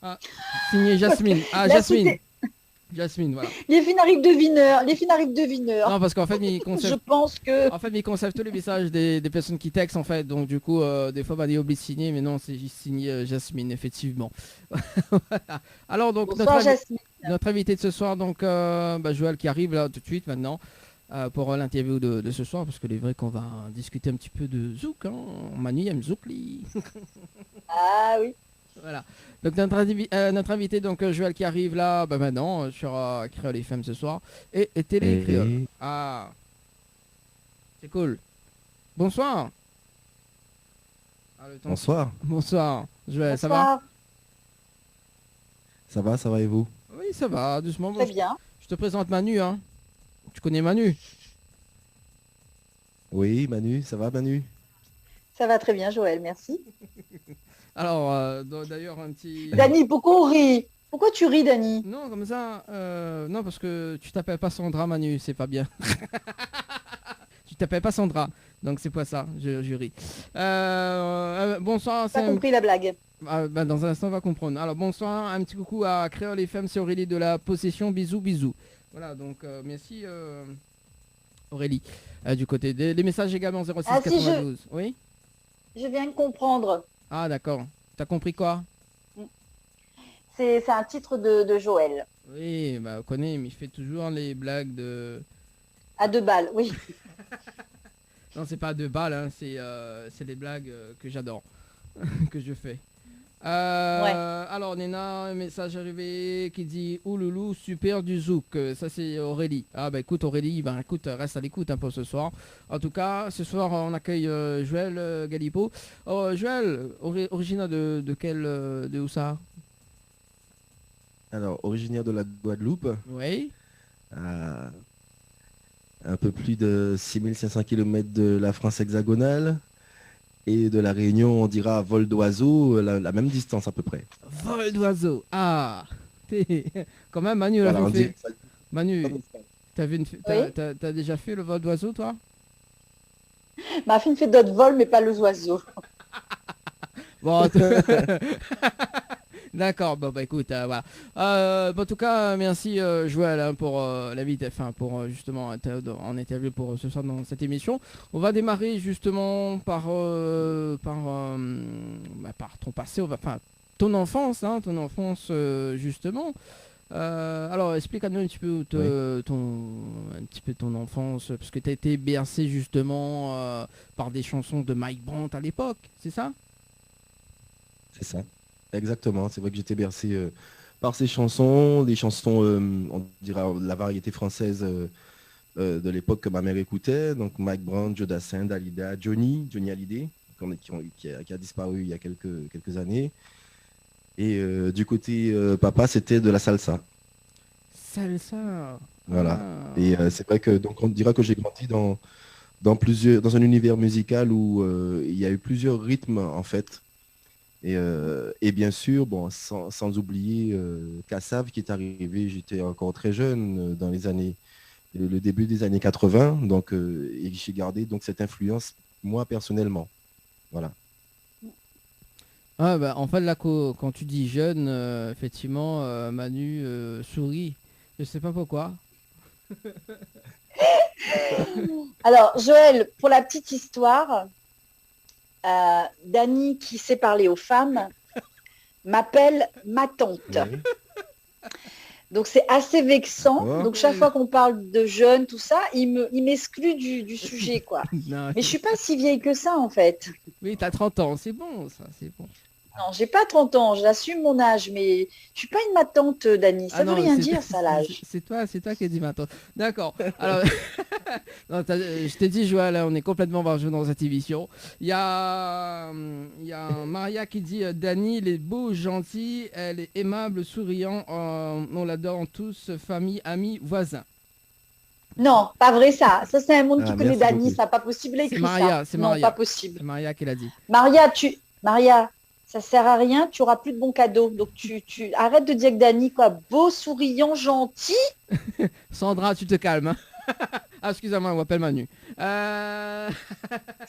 Ah, signé Jasmine, ah Jasmine. Jasmine, voilà. Les filles n'arrivent devineurs. Non, parce qu'en fait, Je pense que... En fait, ils conservent tous les messages des personnes qui textent, en fait. Donc, du coup, des fois, bah, ils oublient de signer. Mais non, c'est juste signé Jasmine, effectivement. Voilà. Alors, donc, notre invité de ce soir, donc, Joël qui arrive là tout de suite maintenant pour l'interview de ce soir. Parce que c'est vrai qu'on va discuter un petit peu de Zouk. Hein. Manu aime Zoukli. Ah oui. Voilà. Donc notre invité, donc Joël qui arrive là maintenant sur Créole FM ce soir et Télé Créole. Ah, c'est cool. Bonsoir. Bonsoir. Bonsoir. Joël, Bonsoir. ça va et vous? Oui, ça va, doucement. Très bien. Je te présente Manu, hein. Tu connais Manu? Oui, Manu, ça va Manu? Ça va très bien, Joël, merci. Alors, d'ailleurs, un petit... Dany, pourquoi on rit? Pourquoi tu ris, Dany? Non, comme ça, non, parce que tu t'appelles pas Sandra, Manu, c'est pas bien. Tu t'appelles pas Sandra, donc c'est pas ça, je ris. Bonsoir. Pas compris la blague. Dans un instant, on va comprendre. Alors, bonsoir, un petit coucou à Créole FM, c'est Aurélie de la Possession, bisous, bisous. Voilà, donc, merci Aurélie. Du côté des messages également, 06 92. Oui? Je viens de comprendre. Ah, d'accord. T'as compris quoi? C'est un titre de Joël. Oui, on connaît, mais il fait toujours les blagues de... À 2 balles, oui. Non, c'est pas à 2 balles, hein, c'est des blagues que j'adore, que je fais. Alors, Nena, un message arrivé qui dit « Ouloulou, super du zouk ». Ça, c'est Aurélie. Ah, écoute, Aurélie, écoute, reste à l'écoute pour ce soir. En tout cas, ce soir, on accueille Joël Galipo. Joël, originaire de où ça? Alors, originaire de la Guadeloupe. Oui. Un peu plus de 6500 km de la France hexagonale. Et de la Réunion, on dira vol d'oiseau, la même distance à peu près. Vol d'oiseau. Ah. Quand même, Manu l'a Voilà, fait. Manu, Oui. t'as déjà fait le vol d'oiseau, toi? Ma fille fait d'autres vols, mais pas les oiseaux. Bon, D'accord, bon bah écoute, voilà. En tout cas, merci Joël hein, pour pour justement être en interview pour ce soir dans cette émission. On va démarrer justement par ton passé, enfin ton enfance, justement. Alors explique-nous un petit peu un petit peu ton enfance, parce que tu as été bercé justement par des chansons de Mike Brandt à l'époque, c'est ça? C'est ça. Exactement. C'est vrai que j'étais bercé par ces chansons, des chansons, on dira la variété française de l'époque que ma mère écoutait. Donc Mike Brandt, Joe Dassin, Dalida, Johnny Hallyday, qui a disparu il y a quelques années. Et du côté papa, c'était de la salsa. Salsa. Voilà. Ah. Et c'est vrai que donc on dira que j'ai grandi dans un univers musical où il y a eu plusieurs rythmes en fait. Et bien sûr, bon, sans oublier Kassav qui est arrivé, j'étais encore très jeune dans le début des années 80, donc et j'ai gardé donc cette influence moi personnellement. Voilà. Ah bah en fait là quand tu dis jeune, effectivement Manu sourit. Je sais pas pourquoi. Alors, Joël, pour la petite histoire, Dany, qui sait parler aux femmes, m'appelle ma tante. Ouais. Donc, c'est assez vexant. Oh. Donc, chaque fois qu'on parle de jeunes, tout ça, il m'exclut du sujet, quoi. Non, Mais je suis pas si vieille que ça, en fait. oui, t'as 30 ans, c'est bon ça, c'est bon. Non, j'ai pas 30 ans, j'assume mon âge, mais je suis pas une ma tante, Dany. Ça Ah veut non, rien c'est- dire, ça, l'âge. C'est toi qui dis maintenant. D'accord. Alors, non, je t'ai dit, Joël, on est complètement barjou dans cette émission. Il y a Maria qui dit Dany, il est beau, gentil, elle est aimable, souriant, on l'adore tous, famille, amis, voisins. Non, pas vrai, ça. Ça, c'est un monde qui Ah, connaît merci Dany, beaucoup. ça n'a pas possible écrit Maria, ça. c'est Non, Maria. pas possible. C'est Maria qui l'a dit. Maria, ça sert à rien, tu auras plus de bons cadeaux. Donc tu arrête de dire que Dany, quoi, beau, souriant, gentil. Sandra, tu te calmes. Hein. Ah, excusez-moi, on m'appelle Manu.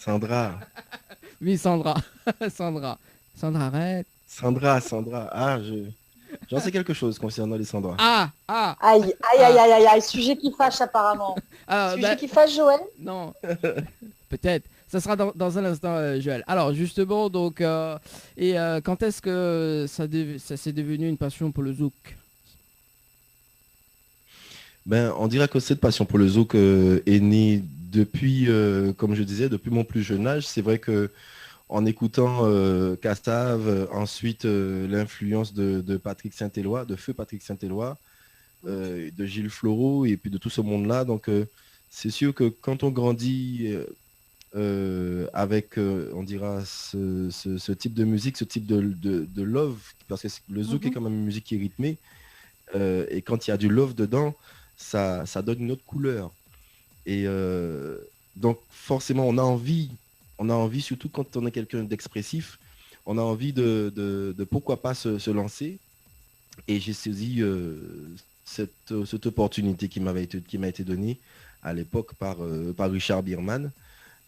Sandra, Oui, Sandra. Sandra, arrête. Sandra. Ah, j'en sais quelque chose concernant les Sandra. Ah. Aïe, sujet qui fâche apparemment. Alors, Sujet bah, qui fâche, Joël. non. Peut-être. Ça sera dans un instant, Joël. Alors, justement, donc, quand est-ce que ça s'est devenu une passion pour le zouk? Ben, on dirait que cette passion pour le zouk est née depuis, comme je disais, depuis mon plus jeune âge. C'est vrai que en écoutant Kassav, ensuite l'influence de Patrick Saint-Éloi, de Feu Patrick Saint-Éloi, de Gilles Floreau et puis de tout ce monde-là. Donc, c'est sûr que quand on grandit avec, on dira, ce type de musique, ce type de love, parce que le zouk est quand même une musique qui est rythmée, et quand il y a du love dedans, ça donne une autre couleur. Et donc forcément, on a envie, surtout quand on est quelqu'un d'expressif, on a envie de pourquoi pas se lancer. Et j'ai saisi cette opportunité qui m'a été donnée à l'époque par Richard Bierman.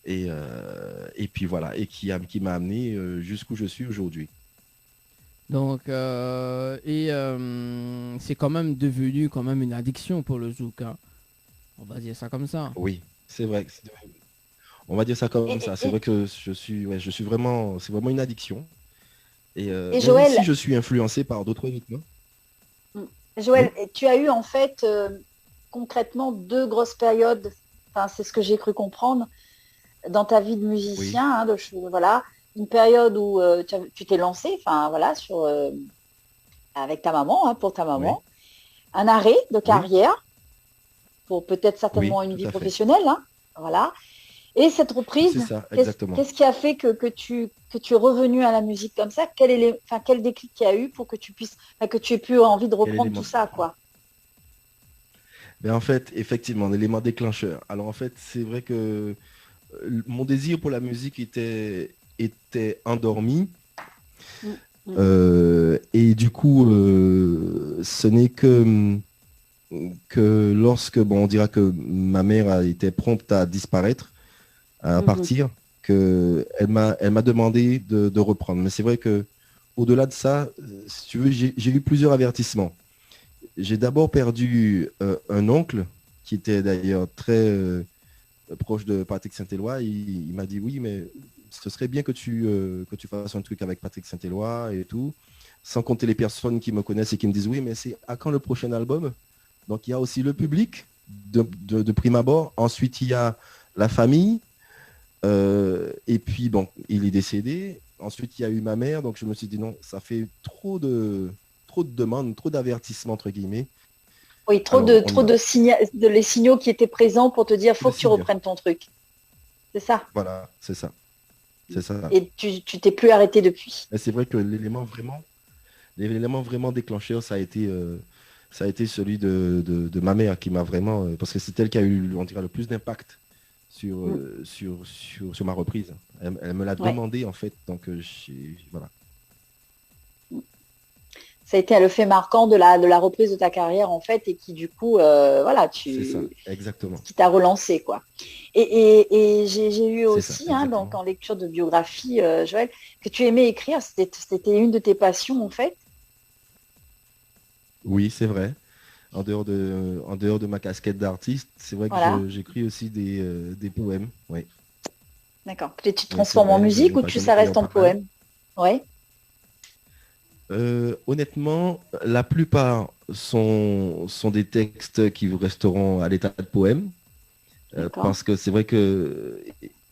Et puis voilà, et qui m'a amené jusqu'où je suis aujourd'hui. Donc, c'est quand même devenu quand même une addiction pour le zouk. Hein. On va dire ça comme ça. Oui, c'est vrai. On va dire ça comme ça. C'est vrai que je suis vraiment, c'est vraiment une addiction. Et même Joël, si je suis influencé par d'autres rythmes. Joël, tu as eu en fait concrètement 2 grosses périodes, enfin, c'est ce que j'ai cru comprendre, dans ta vie de musicien. Oui. Hein, voilà, une période où tu t'es lancé, enfin voilà, avec ta maman, hein, pour ta maman. Oui. Un arrêt de carrière, pour peut-être certainement une vie professionnelle. Hein, voilà. Et cette reprise, c'est ça, exactement. Qu'est-ce qui a fait que tu es revenu à la musique comme ça? Quel déclic il y a eu pour que tu aies pu envie de reprendre tout ça, quoi? Ben en fait, effectivement, l'élément déclencheur. Alors en fait, c'est vrai que mon désir pour la musique était endormi. Et du coup, ce n'est que lorsque, bon, on dira que ma mère a été prompte à disparaître, à partir, qu'elle m'a demandé de reprendre. Mais c'est vrai que au-delà de ça, si tu veux, j'ai eu plusieurs avertissements. J'ai d'abord perdu un oncle qui était d'ailleurs très proche de Patrick Saint-Éloi. Il m'a dit oui, mais ce serait bien que tu fasses un truc avec Patrick Saint-Éloi et tout. Sans compter les personnes qui me connaissent et qui me disent oui, mais c'est à quand le prochain album? Donc il y a aussi le public de prime abord. Ensuite, il y a la famille. Et puis bon, il est décédé. Ensuite, il y a eu ma mère. Donc je me suis dit non, ça fait trop de demandes, trop d'avertissements entre guillemets. Oui, trop de les signaux qui étaient présents pour te dire faut que tu reprennes ton truc. C'est ça. Voilà, c'est ça. C'est ça. Et tu t'es plus arrêté depuis. Et c'est vrai que l'élément vraiment déclencheur, ça a été celui de ma mère qui m'a vraiment, parce que c'est elle qui a eu, on dirait, le plus d'impact sur ma reprise. Elle me l'a demandé en fait, donc voilà. Ça a été le fait marquant de la reprise de ta carrière en fait, et qui du coup, voilà, C'est ça, exactement. qui t'a relancé quoi. Et j'ai eu C'est aussi, ça, donc en lecture de biographie, Joël, que tu aimais écrire. C'était une de tes passions en fait. Oui, c'est vrai. En dehors de ma casquette d'artiste, c'est vrai que Voilà. j'écris aussi des poèmes. Oui. D'accord. Tu te c'est transformes en vrai, musique j'ai ou ça reste en pas mal. poème? Ouais. Honnêtement, la plupart sont des textes qui resteront à l'état de poème, D'accord. parce que c'est vrai que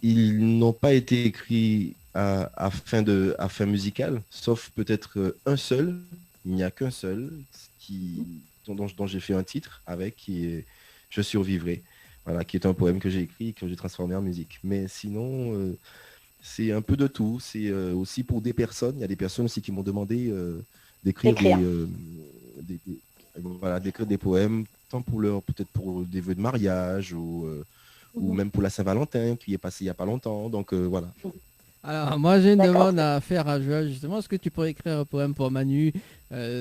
ils n'ont pas été écrits à fin musicale, sauf peut-être un seul. Il n'y a qu'un seul dont j'ai fait un titre avec, qui est Je survivrai. Voilà, qui est un poème que j'ai écrit et que j'ai transformé en musique. Mais sinon, c'est un peu de tout. C'est aussi pour des personnes. Il y a des personnes aussi qui m'ont demandé d'écrire D'écrire. voilà, d'écrire des poèmes, tant peut-être pour des vœux de mariage ou même pour la Saint-Valentin qui est passé il n'y a pas longtemps. Donc voilà. Alors, moi j'ai une D'accord. demande à faire à Joël, justement. Est-ce que tu pourrais écrire un poème pour Manu,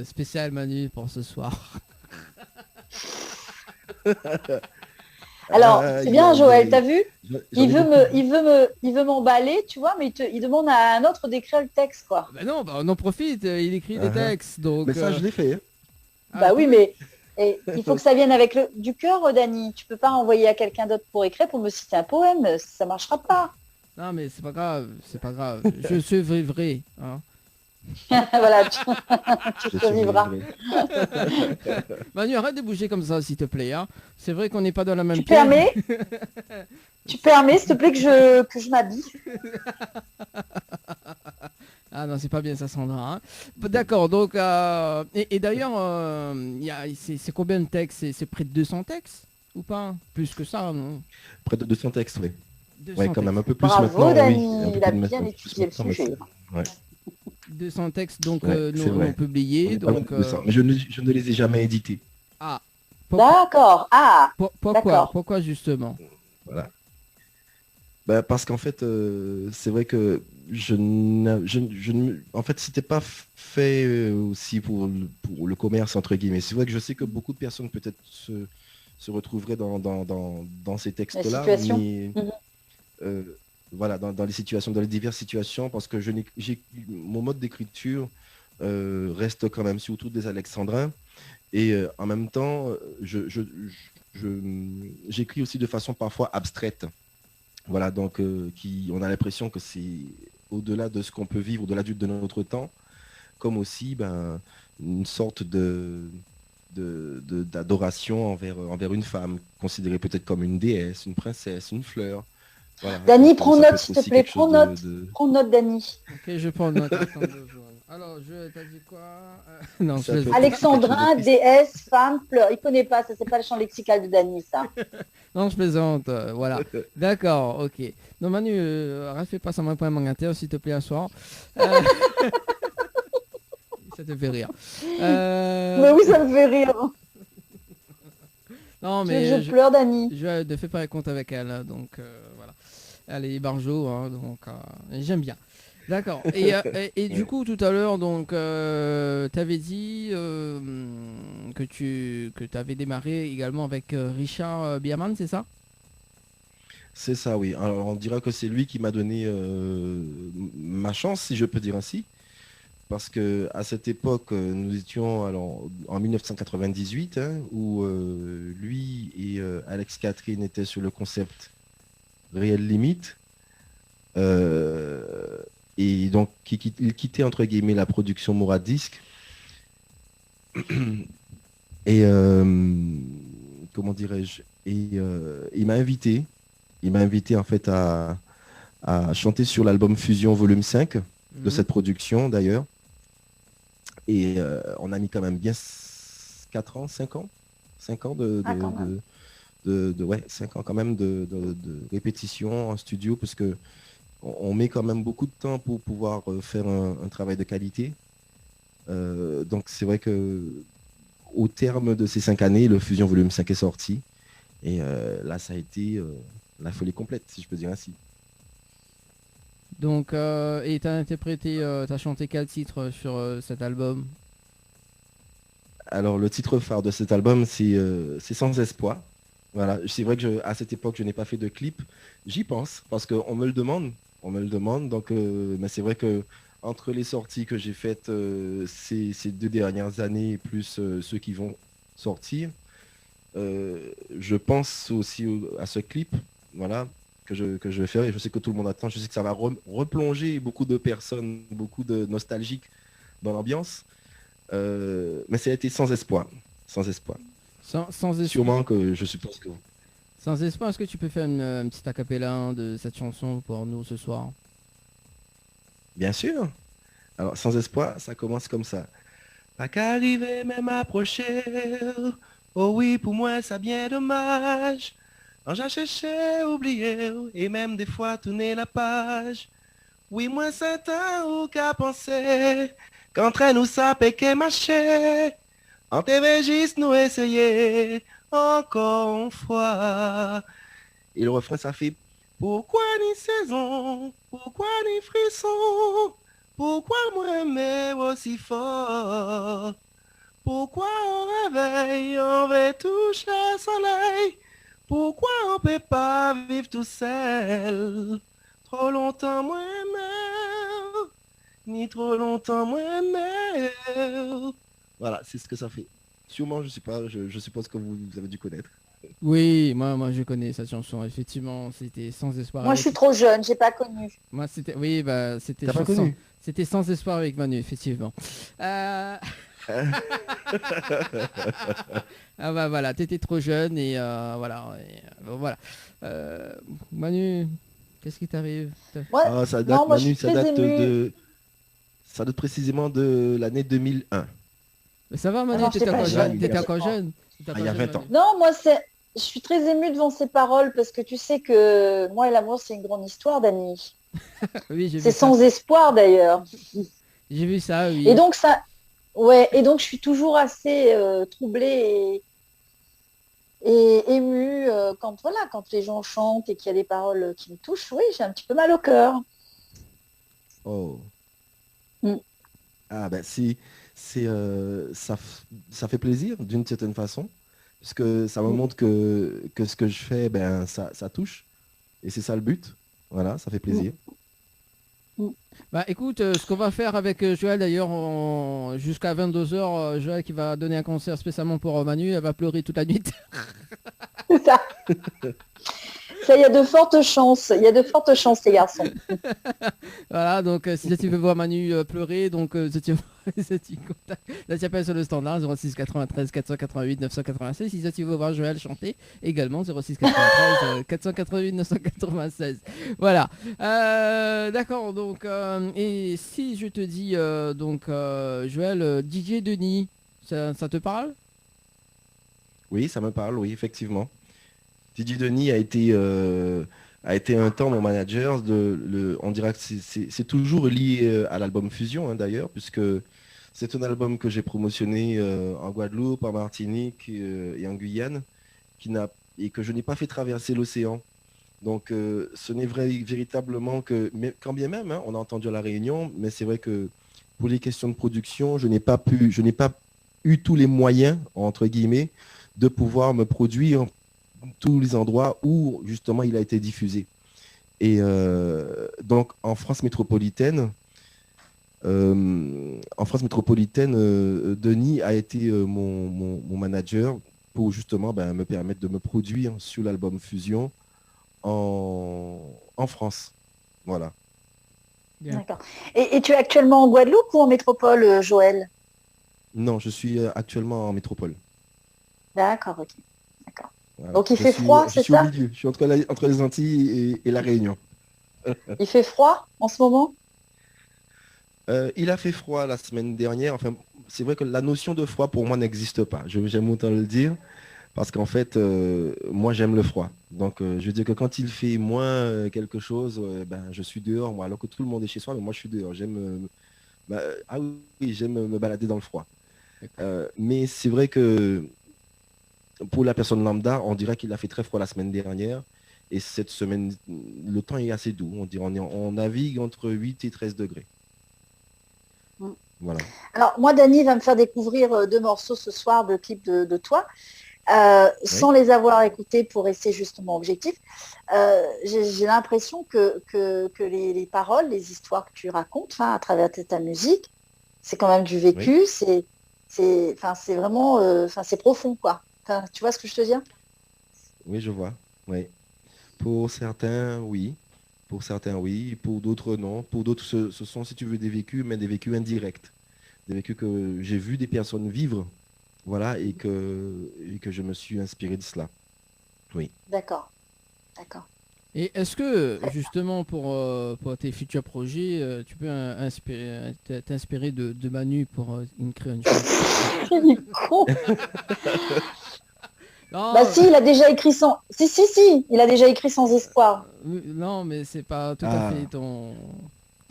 spécial Manu pour ce soir? Alors, c'est bien Joël, t'as vu? J'en Il ai veut beaucoup. il veut m'emballer, tu vois, mais il demande à un autre d'écrire le texte, quoi. Bah non, bah on en profite, il écrit des textes, donc... Mais ça, je l'ai fait. Hein. Bah oui, mais il faut que ça vienne avec du cœur, Dani. Tu peux pas envoyer à quelqu'un d'autre pour écrire, pour me citer un poème, ça marchera pas. Non mais c'est pas grave, c'est pas grave. Je survivrai. Hein. Voilà, tu Je survivras. survivrai. Manu, arrête de bouger comme ça, s'il te plaît. Hein. C'est vrai qu'on n'est pas dans la même Tu pièce. permets, s'il te plaît, que je m'habille. Ah non, c'est pas bien ça, Sandra. Hein. D'accord, donc... et d'ailleurs, c'est combien de textes? C'est près de 200 textes? Ou pas? Plus que ça, non? Près de 200 textes, oui. 200 Ouais, quand même un textes. peu plus Bravo, maintenant. Dani, Oui, un peu il a plus bien maintenant, étudié le plus maintenant, mais sujet. ouais. 200 textes donc Ouais, c'est non vrai. On publiés. est pas loin Donc, de 200, mais je ne les ai jamais édités. Ah, pourquoi, D'accord. Ah, d'accord. pourquoi justement? Voilà. Bah, parce qu'en fait, c'est vrai que en fait, c'était pas fait aussi pour le commerce, entre guillemets. C'est vrai que je sais que beaucoup de personnes peut-être se retrouveraient dans ces textes-là, situation. mais voilà, dans les diverses situations, parce que mon mode d'écriture reste quand même surtout des alexandrins, et en même temps, j'écris aussi de façon parfois abstraite. Voilà, donc on a l'impression que c'est au-delà de ce qu'on peut vivre, au-delà de notre temps, comme aussi une sorte d'adoration envers une femme, considérée peut-être comme une déesse, une princesse, une fleur. Voilà. Dani, Donc, prends ça note, peut être s'il te aussi plaît, quelque prends chose note. de- Prends note, Dani. Ok, je prends note. Attends, deux secondes. Alors, t'as dit quoi? Non, Ça je peut être- Alexandrin, quelque chose de déesse, femme, fleur. Il connaît pas, ça c'est pas le champ lexical de Dani, ça. non, je plaisante. Voilà. D'accord, ok. Non, Manu, fais pas ça mon point mangateur, s'il te plaît, un soir. Ça te fait rire. Mais oui, ça me fait rire. Non, Tu veux que mais je pleure, Dani. je ne fais pas les comptes avec elle, hein, donc voilà. Elle est barjo, hein, donc j'aime bien. D'accord. Et du coup, tout à l'heure, donc, tu avais dit que tu avais démarré également avec Richard Bierman, c'est ça? C'est ça, oui. Alors, on dira que c'est lui qui m'a donné ma chance, si je peux dire ainsi. parce que à cette époque, nous étions alors, en 1998, hein, où lui et Alex Catherine étaient sur le concept Réelle Limite. Et donc, il quittait entre guillemets la production Mourad Disc. Et comment dirais-je? Et il m'a invité. Il m'a invité en fait à chanter sur l'album Fusion Volume 5 de cette production d'ailleurs. Et on a mis quand même bien 4 ans, 5 ans 5 ans ouais, 5 ans quand même de répétition en studio, parce que on met quand même beaucoup de temps pour pouvoir faire un travail de qualité. Donc c'est vrai que au terme de ces 5 années, le Fusion Volume 5 est sorti. Et là, ça a été la folie complète, si je peux dire ainsi. Donc, et t'as interprété, t'as chanté quel titre sur cet album? Alors, le titre phare de cet album, c'est Sans Espoir. Voilà, c'est vrai que à cette époque, je n'ai pas fait de clip. J'y pense, parce qu'on me le demande. On me le demande. Donc, mais c'est vrai que entre les sorties que j'ai faites ces 2 dernières années, plus ceux qui vont sortir, je pense aussi à ce clip, voilà, que je vais faire, et je sais que tout le monde attend. Je sais que ça va replonger beaucoup de personnes, beaucoup de nostalgiques dans l'ambiance. Mais ça a été sans espoir. Sans espoir. Sans espoir. Sûrement que je suppose que... Sans espoir, est-ce que tu peux faire une petite acapella de cette chanson pour nous ce soir? Bien sûr. Alors, Sans Espoir, ça commence comme ça. Pas qu'arriver même approcher. Oh oui, pour moi, ça bien dommage. Quand j'ai cherché, oublié, et même des fois tourner la page. Oui, moi, c'est un ou qu'à penser, qu'entre nous, ça péqué marché. En TV, juste nous essayer, encore une fois. Et le refrain, ça fait, pourquoi ni saison, pourquoi ni frisson, pourquoi moi aimer aussi fort? Pourquoi au réveil, on veut toucher le soleil? Pourquoi on peut pas vivre tout seul? Trop longtemps moi aimé, ni trop longtemps moi aimé. Voilà, c'est ce que ça fait. Sûrement, je sais pas, je suppose que vous avez dû connaître. Oui, moi je connais cette chanson. Effectivement, c'était Sans Espoir. Moi, je suis trop jeune, j'ai pas connu. Moi, c'était, oui, bah, c'était T'as pas chanson. connu? C'était Sans Espoir avec Manu, effectivement. Ah bah voilà, t'étais trop jeune et voilà. Voilà. Manu, qu'est-ce qui t'arrive? Ouais. Ah, ça date, Non, moi, je Manu, suis très émue. ça date précisément de l'année 2001. Mais ça va, Manu, non, t'étais j'étais pas encore jeune, jeune. T'étais encore effectivement. jeune. T'étais Ah, il y a encore jeune, 20 ans. Manu. Non, moi, je suis très émue devant ces paroles parce que tu sais que moi et l'amour, c'est une grande histoire, Dani. Oui, j'ai vu C'est ça. sans espoir d'ailleurs. J'ai vu ça, oui. Et donc ça, ouais, et donc je suis toujours assez troublée et émue quand voilà, quand les gens chantent et qu'il y a des paroles qui me touchent. Oui, j'ai un petit peu mal au cœur. Oh. Mm. Ah ben ça fait plaisir d'une certaine façon, puisque ça me montre que ce que je fais, ben ça touche. Et c'est ça le but. Voilà, ça fait plaisir. Bah écoute, ce qu'on va faire avec Joël d'ailleurs, jusqu'à 22h, Joël qui va donner un concert spécialement pour Manu, elle va pleurer toute la nuit. C'est ça. Ça, il y a de fortes chances. Il y a de fortes chances, les garçons. Voilà, donc si tu veux voir Manu pleurer, donc si tu contactes, là tu appelles sur le standard 06 93 488 996. Si tu veux voir Joël chanter, également 06 93 488 996. Voilà. D'accord, donc et si je te dis Joël, DJ Denis, ça te parle? Oui, ça me parle, oui, effectivement. Didier Denis a été un temps mon manager. On dirait que c'est toujours lié à l'album Fusion, hein, d'ailleurs, puisque c'est un album que j'ai promotionné en Guadeloupe, en Martinique et en Guyane, et que je n'ai pas fait traverser l'océan. Donc ce n'est véritablement que, mais quand bien même, hein, on a entendu à La Réunion, mais c'est vrai que pour les questions de production, je n'ai pas eu tous les moyens, entre guillemets, de pouvoir me produire tous les endroits où justement il a été diffusé. Et donc en France métropolitaine, En France métropolitaine, Denis a été mon manager pour justement me permettre de me produire sur l'album Fusion en France. Voilà. Bien. D'accord. Et tu es actuellement en Guadeloupe ou en métropole, Joël? Non, je suis actuellement en métropole. D'accord, ok. D'accord. Voilà. Donc il Je fait suis- froid, Je c'est suis au ça? milieu. Je suis entre les Antilles et la Réunion. Il fait froid en ce moment? Il a fait froid la semaine dernière. Enfin, c'est vrai que la notion de froid pour moi n'existe pas. J'aime autant le dire parce qu'en fait, moi j'aime le froid. Donc, je veux dire que quand il fait moins quelque chose, je suis dehors, moi, alors que tout le monde est chez soi, mais moi je suis dehors. Ah oui, j'aime me balader dans le froid. Mais c'est vrai que pour la personne lambda, on dirait qu'il a fait très froid la semaine dernière. Et cette semaine, le temps est assez doux. On dirait on navigue entre 8 et 13 degrés. Mm. Voilà. Alors moi, Dany va me faire découvrir 2 morceaux ce soir de clips de toi. Sans les avoir écoutés pour rester justement objectif, j'ai l'impression que les paroles, les histoires que tu racontes à travers ta musique, c'est quand même du vécu, c'est vraiment, c'est profond, quoi. Tu vois ce que je te dis? Oui, je vois. Oui. Pour certains, oui. Pour certains, oui. Pour d'autres, non. Pour d'autres, ce sont, si tu veux, des vécus, mais des vécus indirects. Des vécus que j'ai vu des personnes vivre, voilà, et que je me suis inspiré de cela. Oui. D'accord, d'accord. Et est-ce que justement pour tes futurs projets, tu peux t'inspirer de Manu pour créer une chanson? Il est con. Non, Bah si, il a déjà écrit sans... Si, il a déjà écrit Sans espoir. non, mais c'est pas tout Ah. à fait ton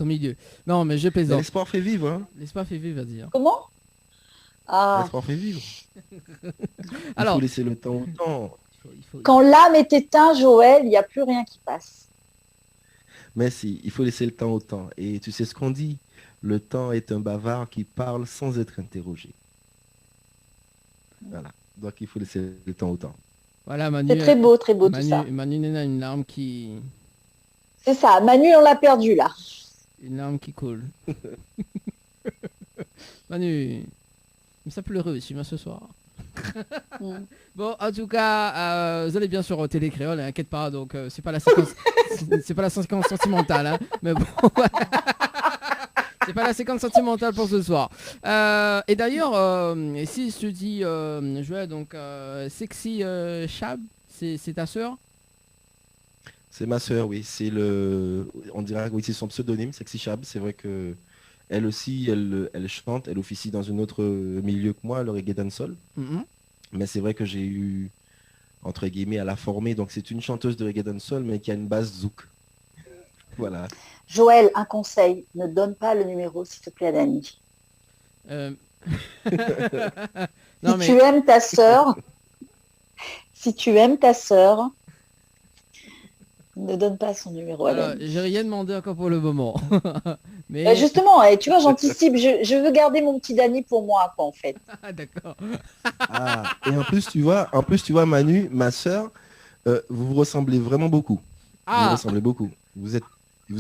milieu. Non, mais je Mais plaisante. l'espoir fait vivre, hein. L'espoir fait vivre, vas-y. Hein. Comment? Ah, L'espoir fait vivre. Il Alors, faut laisser le temps au temps. quand l'âme est éteinte, Joël, il n'y a plus rien qui passe. Mais si, il faut laisser le temps au temps. Et tu sais ce qu'on dit, le temps est un bavard qui parle sans être interrogé. Voilà. Donc il faut laisser le temps au temps. Voilà, Manu. C'est très beau tout ça. Manu Nena, une larme qui C'est ça, Manu, on l'a perdu là. coule. Manu, mais ça pleurait aussi, moi, ce soir. Mm. Bon, en tout cas, vous allez bien sur Télé Créole, hein, inquiète pas, donc c'est pas la séquence, c'est pas la séquence sentimentale, hein, mais bon, c'est pas la séquence sentimentale pour ce soir. Et d'ailleurs, si je te dis, Joël, donc Sexy Chab, c'est ta sœur? C'est ma sœur, oui. On dirait que oui, c'est son pseudonyme, Sexy Chab. C'est vrai que elle aussi, elle chante, elle officie dans un autre milieu que moi, le reggae dancehall. Mhm. Mais c'est vrai que j'ai eu, entre guillemets, à la former. Donc c'est une chanteuse de reggae dancehall, mais qui a une base zouk. Voilà. Joël, un conseil, ne donne pas le numéro, s'il te plaît, à Dany. Euh, Si Non, mais tu aimes ta sœur, ne donne pas son numéro à alors, Dany. j'ai rien demandé encore pour le moment. Mais Justement, tu vois, j'anticipe, je veux garder mon petit Dany pour moi, quoi, en fait. ah, d'accord. Ah, et en plus, tu vois, Manu, ma sœur, vous vous ressemblez vraiment beaucoup. Vous vous Ah, ressemblez beaucoup. Vous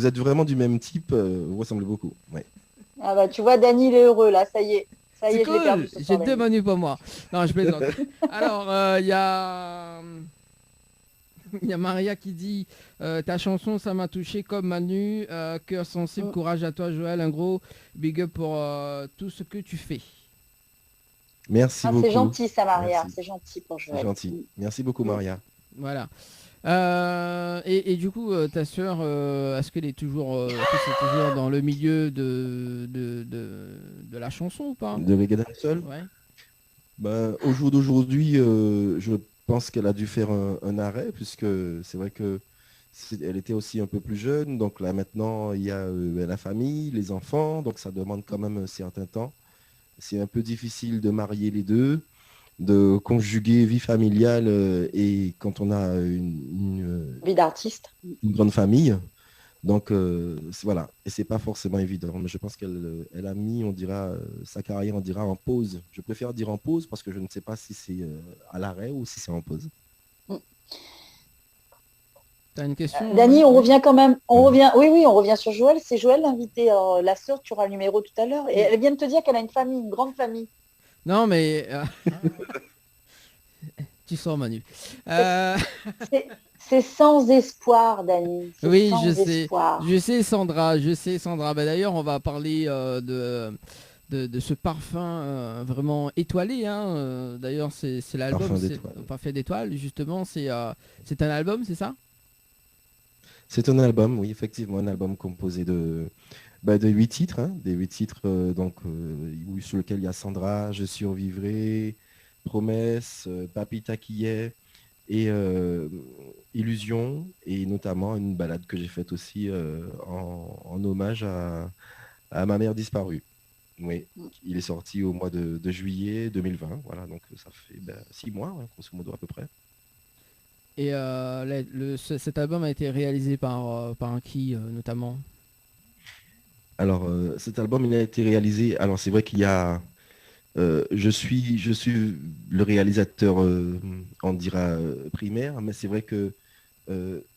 êtes vraiment du même type, vous vous ressemblez beaucoup. Ouais. Ah bah, tu vois, Dany, il est heureux, là, ça y est. Ça y c'est est, je l'ai perdu. cool. ce J'ai soir, 2 Dany. menus pour moi. Non, je plaisante. Alors, il y a Maria qui dit ta chanson, ça m'a touché comme Manu. Cœur sensible, courage à toi, Joël. Un gros big up pour tout ce que tu fais. Merci Ah, beaucoup. c'est gentil, ça, Maria. Merci. C'est gentil pour C'est Joël. gentil. Merci beaucoup, Maria. Voilà. Et du coup, ta sœur, est-ce qu'elle est toujours, dans le milieu de la chanson ou pas? De reggae dancehall. Ouais. Au jour d'aujourd'hui, je pense qu'elle a dû faire un arrêt, puisque c'est vrai que elle était aussi un peu plus jeune. Donc là, maintenant, il y a la famille, les enfants, donc ça demande quand même un certain temps. C'est un peu difficile de marier les deux, de conjuguer vie familiale et quand on a Vie d'artiste. une grande famille. Donc voilà, et c'est pas forcément évident, mais je pense qu'elle a mis, on dira, sa carrière, on dira, en pause. Je préfère dire en pause parce que je ne sais pas si c'est à l'arrêt ou si c'est en pause. T'as une question Dany, on revient quand même. On Mhm. revient. Oui, oui, on revient sur Joël. C'est Joël l'invité. Alors, la sœur, tu auras le numéro tout à l'heure. Et elle vient de te dire qu'elle a une famille, une grande famille. Non, mais... tu sors, Manu. Euh, C'est sans espoir, Dany. C'est Oui, sans je sais. espoir. Je sais, Sandra. Je sais, Sandra. Bah, d'ailleurs, on va parler de ce parfum vraiment étoilé. Hein. D'ailleurs, c'est l'album. Parfum C'est d'étoile. Parfait d'étoile. Justement, c'est un album, c'est ça? C'est un album, oui, effectivement, un album composé de 8 titres, hein, des 8 titres sur lesquels il y a Sandra, Je survivrai, Promesse, Papi Taquillet et Illusion, et notamment une balade que j'ai faite aussi en hommage à ma mère disparue. Oui, il est sorti au mois de juillet 2020, voilà, donc ça fait 6 mois, ouais, grosso modo à peu près. Et cet album a été réalisé par qui, notamment? Alors, cet album, il a été réalisé. Alors, c'est vrai qu'il y a. Je suis le réalisateur, on dira, primaire, mais c'est vrai que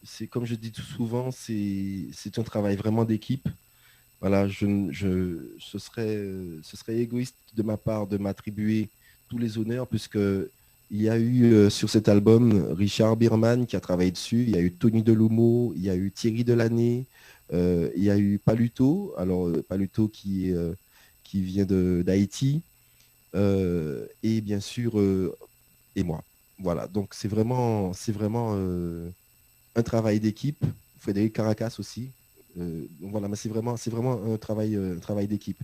c'est comme je dis tout souvent, c'est un travail vraiment d'équipe. Voilà, ce serait égoïste de ma part de m'attribuer tous les honneurs, puisque il y a eu sur cet album Richard Bierman qui a travaillé dessus, il y a eu Tony Delumeau, il y a eu Thierry Delannay, il y a eu Paluto, alors Paluto qui vient d'Haïti, et bien sûr et moi. Voilà, donc c'est vraiment un travail d'équipe. Frédéric Caracas aussi. Donc voilà, mais c'est vraiment un travail d'équipe.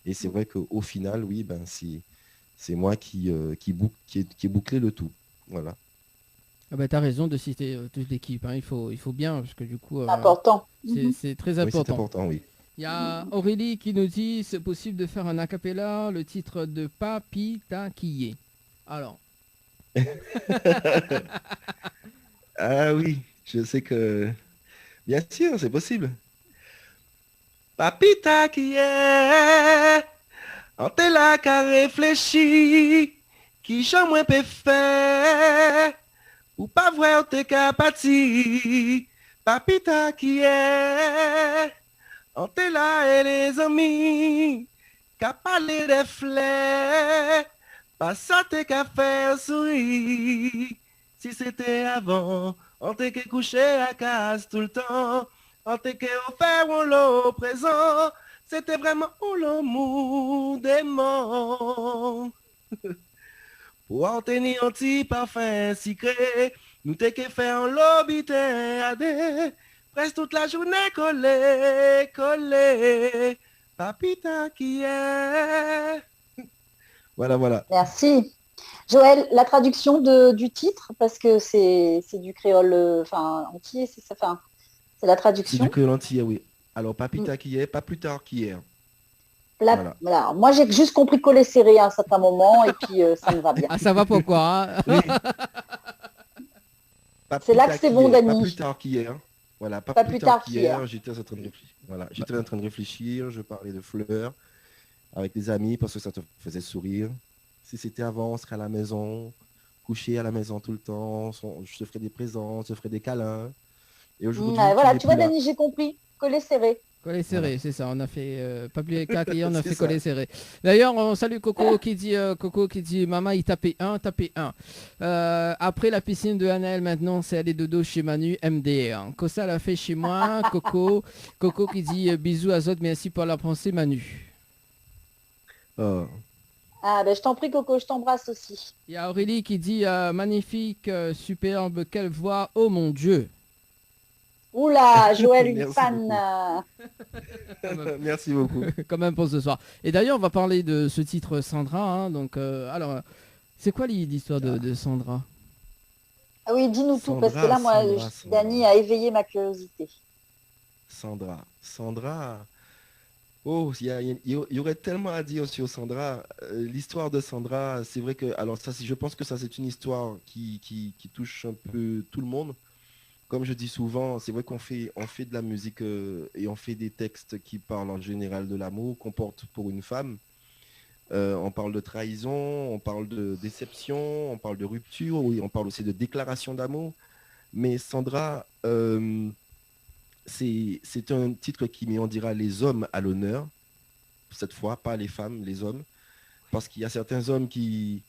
Et c'est vrai qu'au final, oui, ben c'est moi qui ai bouclé le tout. Voilà. Ah bah, t'as raison de citer toute l'équipe. Hein. Il faut bien, parce que du coup, Important. c'est très Oui, c'est important. important, oui. Il y a Aurélie qui nous dit c'est possible de faire un acapella, le titre de Papi Taquillet. Alors, Ah oui, je sais que... Bien sûr, c'est possible. Papita qui est, en te la ka réfléchi, qui j'en moins peut faire, ou pas voir te ka pati. Papita qui est, en te la et les amis, qu'a parlé des fleurs, pas ça te ka faire sourire. Si c'était avant, on te que couché à case tout le temps. On te que offert on l'au présent. C'était vraiment pour l'amour des morts. Pour en tenir un petit parfum secret, nous te que fait en lobby adé. Presque toute la journée collé, collé. Papita qui est. Voilà, voilà. Merci. Joël, la traduction du titre, parce que c'est du créole entier, c'est ça, c'est la C'est du traduction. créole entier, oui. Alors, papita qui est, pas plus tard qu'hier. Voilà. Voilà. Moi, j'ai juste compris coller serré à un certain moment, et puis ça me va bien. ah, ça va pourquoi hein. Oui. Pas C'est plus là tard que c'est bon, qu'hier, Pas Dany. plus tard qu'hier. Voilà, pas Pas plus plus tard tard qu'hier. qu'hier, j'étais en train de réfléchir. Voilà, j'étais en train de réfléchir, je parlais de fleurs avec des amis parce que ça te faisait sourire. Si c'était avant, on serait à la maison, couché à la maison tout le temps, je te ferais des présents, je te ferais des câlins. Et aujourd'hui, Ouais, tu voilà, n'es tu vois, plus là. Dany, j'ai compris. Coller serré. Coller serré, Voilà. c'est ça. On a fait Papi Taquillet, on a C'est fait ça. coller serré. D'ailleurs, on salue Coco qui dit Maman, il tapait un. Après la piscine de Anaël, maintenant, c'est aller dodo chez Manu, MDR. Kossa l'a fait chez moi, Coco. Coco qui dit bisous à Zot, merci pour la pensée, Manu. Oh. Ah, ben, je t'en prie, Coco, je t'embrasse aussi. Il y a Aurélie qui dit magnifique, superbe, quelle voix, oh mon Dieu. Oula, Joël, une Merci fan. beaucoup. Merci beaucoup. Quand même pour ce soir. Et d'ailleurs, on va parler de ce titre Sandra. Hein, donc, alors, c'est quoi l'histoire de Sandra? Ah oui, dis-nous tout, parce que Sandra, là, moi, Sandra. Dany a éveillé ma curiosité. Sandra. Oh, il y aurait tellement à dire sur Sandra. L'histoire de Sandra, c'est vrai que, alors ça, je pense que ça, c'est une histoire qui touche un peu tout le monde. Comme je dis souvent, c'est vrai on fait de la musique et on fait des textes qui parlent en général de l'amour qu'on porte pour une femme. On parle de trahison, on parle de déception, on parle de rupture, oui, on parle aussi de déclaration d'amour. Mais Sandra, c'est un titre qui met, on dira, les hommes à l'honneur, cette fois, pas les femmes, les hommes. Parce qu'il y a certains hommes tu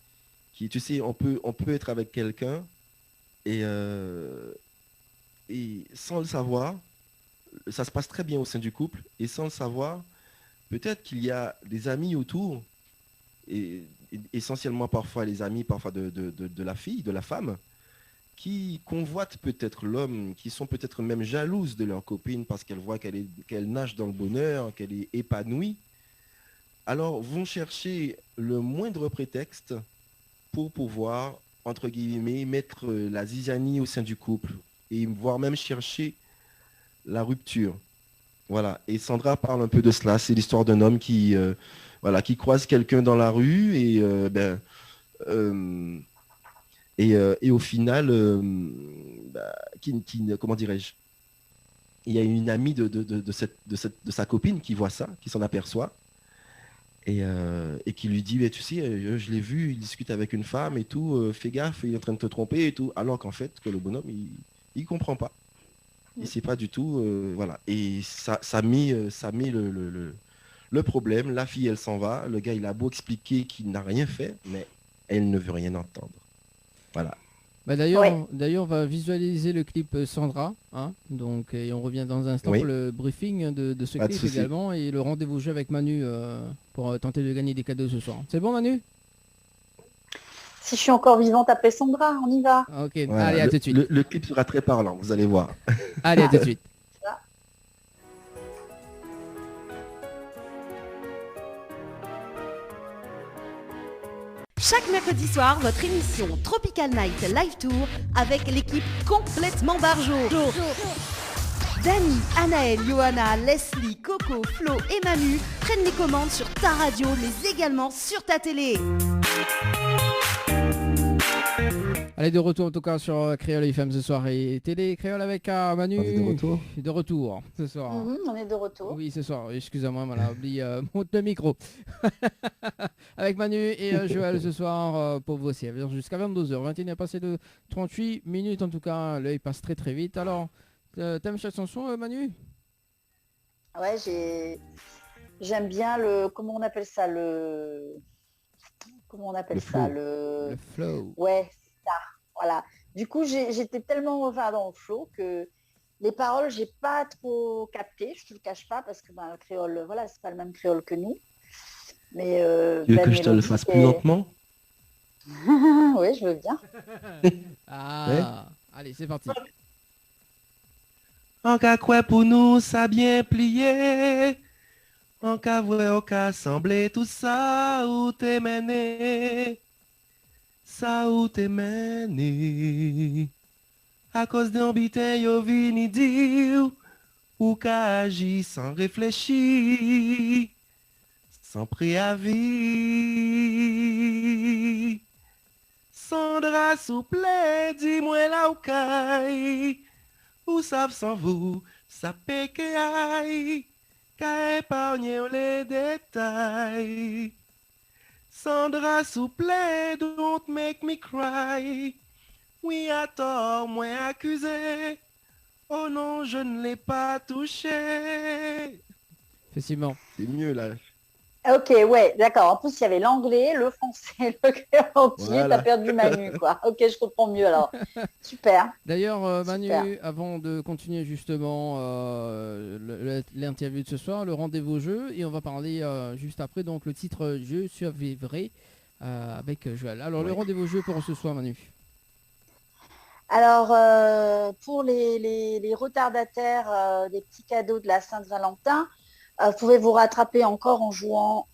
sais, on peut être avec quelqu'un et sans le savoir, ça se passe très bien au sein du couple, et sans le savoir, peut-être qu'il y a des amis autour, et essentiellement parfois les amis, parfois de la fille, de la femme, qui convoitent peut-être l'homme, qui sont peut-être même jalouses de leur copine parce qu'elles voient qu'elle nage dans le bonheur, qu'elle est épanouie. Alors vont chercher le moindre prétexte pour pouvoir, entre guillemets, mettre la zizanie au sein du couple et voire même chercher la rupture. Voilà. Et Sandra parle un peu de cela. C'est l'histoire d'un homme qui croise quelqu'un dans la rue et au final, comment dirais-je, il y a une amie de sa copine qui voit ça, qui s'en aperçoit. Et qui lui dit, mais tu sais, je l'ai vu, il discute avec une femme et tout, fais gaffe, il est en train de te tromper et tout, alors qu'en fait, que le bonhomme, il comprend pas. Il sait pas du tout, voilà. Et ça a mis le problème, la fille, elle s'en va, le gars, il a beau expliquer qu'il n'a rien fait, mais elle ne veut rien entendre. Voilà. Bah d'ailleurs, on va visualiser le clip Sandra, hein, donc, et on revient dans un instant pour le briefing de ce clip également, et le rendez-vous jeu avec Manu pour tenter de gagner des cadeaux ce soir. C'est bon, Manu? Si je suis encore vivante, appelez Sandra, on y va. Ok, voilà, allez, à tout de suite. Le clip sera très parlant, vous allez voir. Allez, à tout de suite. Chaque mercredi soir, votre émission Tropical Night Live Tour avec l'équipe complètement Barjo. Dani, Anaël, Johanna, Leslie, Coco, Flo et Manu prennent les commandes sur ta radio, mais également sur ta télé. Allez, de retour en tout cas sur Créole FM ce soir et télé Créole avec Manu. On est de retour. De retour ce soir. On est de retour. Oui, ce soir. Excusez-moi, on a oublié monte le micro. Avec Manu et Joël ce soir pour vous aussi. Jusqu'à 22h. 21 est passé de 38 minutes en tout cas. L'œil passe très très vite. Alors, t'aimes cette chanson, Manu? Ouais, j'aime bien comment on appelle ça, le flow. Ouais, ça. Voilà. Du coup, j'étais tellement dans le flow que les paroles, j'ai pas trop capté, je te le cache pas, parce que le créole, voilà, c'est pas le même créole que nous. Mais tu veux que je te le fasse plus lentement? Oui, je veux bien. Allez, c'est parti. En cas quoi pour nous, ça bien plié. En cas vrai, au cas semblé tout ça où t'es mené. Ça où t'es mené. À cause d'un bitin, yo vini dire. Ou qu'a agi sans réfléchir. Sans préavis. Sandra souple, dis-moi là où caille. Ou savent sans vous, ça péque aïe. Qu'à épargner les détails. Sandra souple, don't make me cry. Oui, à tort, moins accusé. Oh non, je ne l'ai pas touché. Effectivement. C'est mieux là. Ok, ouais, d'accord. En plus, il y avait l'anglais, le français, le créole entier. Voilà. T'as perdu Manu, quoi. Ok, je comprends mieux alors. Super. D'ailleurs, Manu, Super. avant de continuer justement l'interview de ce soir, le rendez-vous jeu, et on va parler juste après, donc le titre Je survivrai avec Joël. Alors, le rendez-vous jeu pour ce soir, Manu. Alors, pour les retardataires des petits cadeaux de la Saint-Valentin, vous pouvez vous rattraper encore en jouant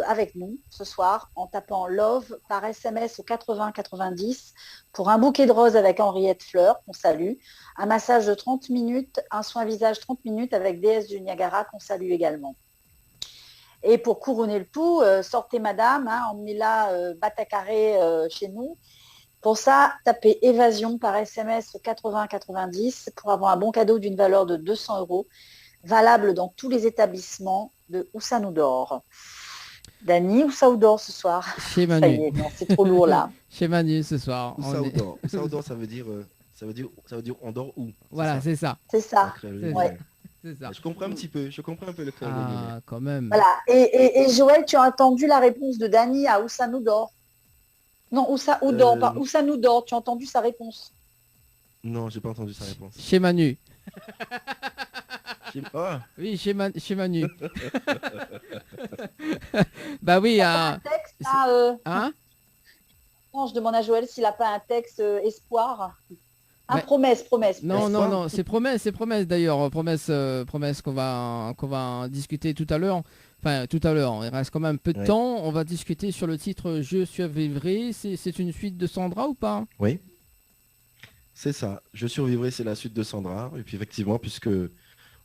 avec nous ce soir en tapant Love par SMS au 80 90 pour un bouquet de roses avec Henriette Fleur, qu'on salue, un massage de 30 minutes, un soin visage 30 minutes avec déesse du Niagara, qu'on salue également. Et pour couronner le tout, sortez madame, emmenez-la Batacaré chez nous. Pour ça, tapez Évasion par SMS au 80 90 pour avoir un bon cadeau d'une valeur de 200 €. Valable dans tous les établissements de Oussanoudor. Dani, Oussanoudor ce soir. Chez Manu. Ça y est, non, c'est trop lourd là. Chez Manu ce soir. Oussanoudor, ça veut dire Ça veut dire on dort où? Voilà, c'est ça. C'est Un ça. créole C'est lumière. C'est ça. Je comprends un petit peu. Je comprends un peu le créole de lumière. Ah, quand même. Voilà. Et Joël, tu as entendu la réponse de Dany à Où ça nous dort? Non, Non. Où ça nous dort, tu as entendu sa réponse? Non, j'ai pas entendu sa réponse. Chez Manu. Ah, Oui, chez Manu. Bah oui, Un texte là, hein? non, je demande à Joël s'il n'a pas un texte espoir. Ouais. Promesse. Non, Espoir. non, c'est promesse d'ailleurs, promesse qu'on va discuter tout à l'heure. Enfin, tout à l'heure, il reste quand même peu de Ouais. temps. On va discuter sur le titre Je survivrai. C'est une suite de Sandra ou pas? oui. C'est ça. Je survivrai, c'est la suite de Sandra. Et puis effectivement, puisque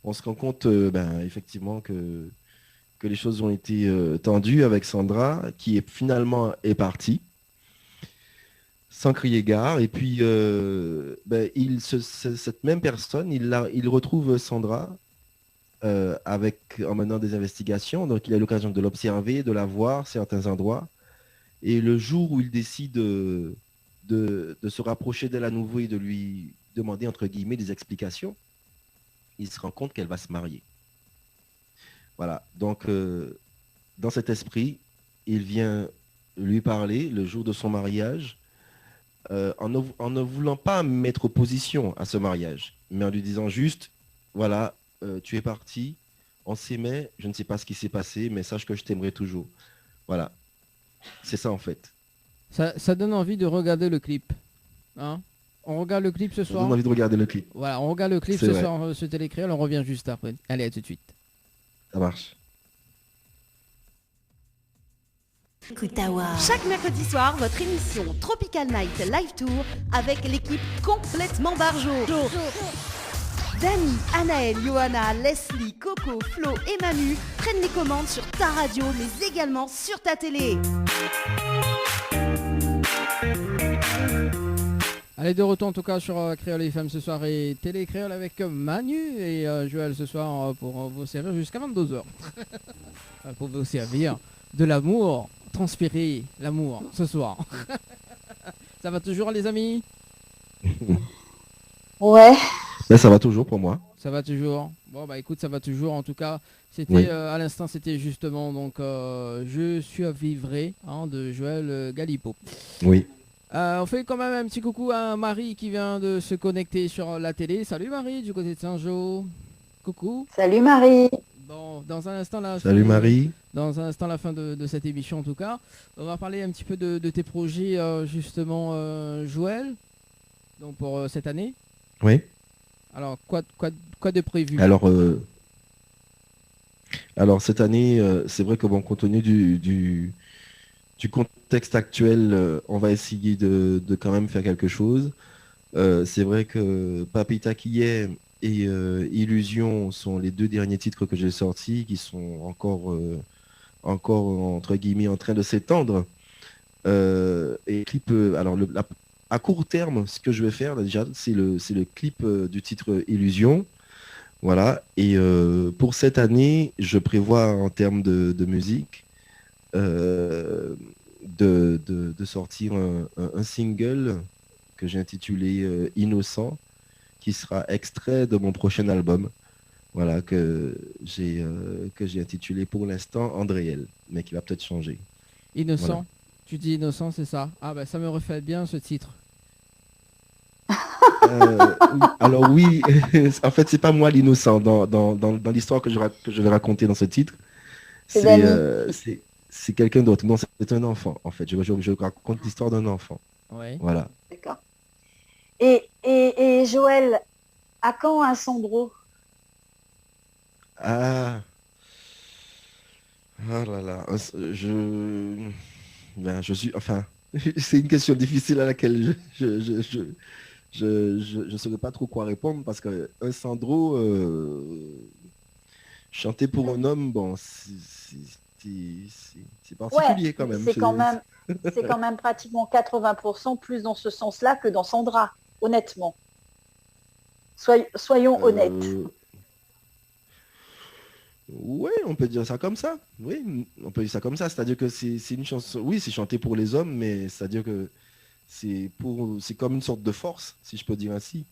on se rend compte, effectivement que les choses ont été tendues avec Sandra, qui est finalement est partie sans crier gare. Et puis cette même personne, il retrouve Sandra en menant des investigations. Donc il a l'occasion de l'observer, de la voir certains endroits. Et le jour où il décide de se rapprocher d'elle à nouveau et de lui demander entre guillemets des explications, il se rend compte qu'elle va se marier. Voilà. Donc dans cet esprit, il vient lui parler le jour de son mariage, en ne voulant pas mettre opposition à ce mariage, mais en lui disant juste, voilà, tu es parti, on s'aimait, je ne sais pas ce qui s'est passé, mais sache que je t'aimerai toujours. Voilà. C'est ça en fait. Ça donne envie de regarder le clip. Hein? On regarde le clip ce Ça soir. donne envie de regarder le clip. Voilà, on regarde le clip C'est ce vrai. soir sur Télécréole. On revient juste après. Allez, à tout de suite. Ça marche. Chaque mercredi soir, votre émission Tropical Night Live Tour avec l'équipe complètement barjo. Dany, Anaël, Johanna, Leslie, Coco, Flo et Manu prennent les commandes sur ta radio mais également sur ta télé. Allez, de retour en tout cas sur Créole FM ce soir et Télé Créole avec Manu et Joël ce soir pour vous servir jusqu'à 22h. Pour vous servir de l'amour, transpirer l'amour ce soir. Ça va toujours les amis? Ouais. Mais ça va toujours pour moi. Ça va toujours. Bon bah écoute, ça va toujours en tout cas. C'était Oui. à l'instant, c'était justement donc Je survivrai hein, de Joël Galipo. Oui. On fait quand même un petit coucou à Marie qui vient de se connecter sur la télé. Salut Marie du côté de Saint-Jean. Coucou. Salut Marie. Bon, dans un instant là. Salut Marie. Dans un instant, la fin de cette émission en tout cas. On va parler un petit peu de tes projets justement Joël. Donc pour cette année. Oui. Alors quoi de prévu? Alors cette année, c'est vrai que bon, compte tenu du contexte actuel, on va essayer de quand même faire quelque chose. C'est vrai que Papita Kiyé et Illusion sont les deux derniers titres que j'ai sortis qui sont encore entre guillemets en train de s'étendre. Et clip, à court terme, ce que je vais faire là, déjà, c'est le clip du titre Illusion. Voilà. Et pour cette année, je prévois en termes de musique de sortir un single que j'ai intitulé Innocent, qui sera extrait de mon prochain album. Voilà, que j'ai intitulé pour l'instant Andréel, mais qui va peut-être changer. Innocent. Voilà. Tu dis innocent, c'est ça? Ah bah ça me refait bien ce titre. Alors oui, en fait, c'est pas moi l'innocent dans l'histoire que je vais raconter dans ce titre. C'est Dany. C'est quelqu'un d'autre. Non, c'est un enfant, en fait. Je raconte l'histoire d'un enfant. Ouais. Voilà. D'accord. Et Joël, à quand un Sandro? Ah là là. Je suis... Enfin, c'est une question difficile à laquelle je ne saurais pas trop quoi répondre parce que un Sandro, chanter pour un homme, bon, c'est particulier quand même. C'est quand même pratiquement 80% plus dans ce sens-là que dans Sandra, honnêtement. Soyons honnêtes. Oui, on peut dire ça comme ça. Oui, on peut dire ça comme ça. C'est-à-dire que c'est une chanson. Oui, c'est chanté pour les hommes, mais c'est-à-dire que c'est comme une sorte de force, si je peux dire ainsi.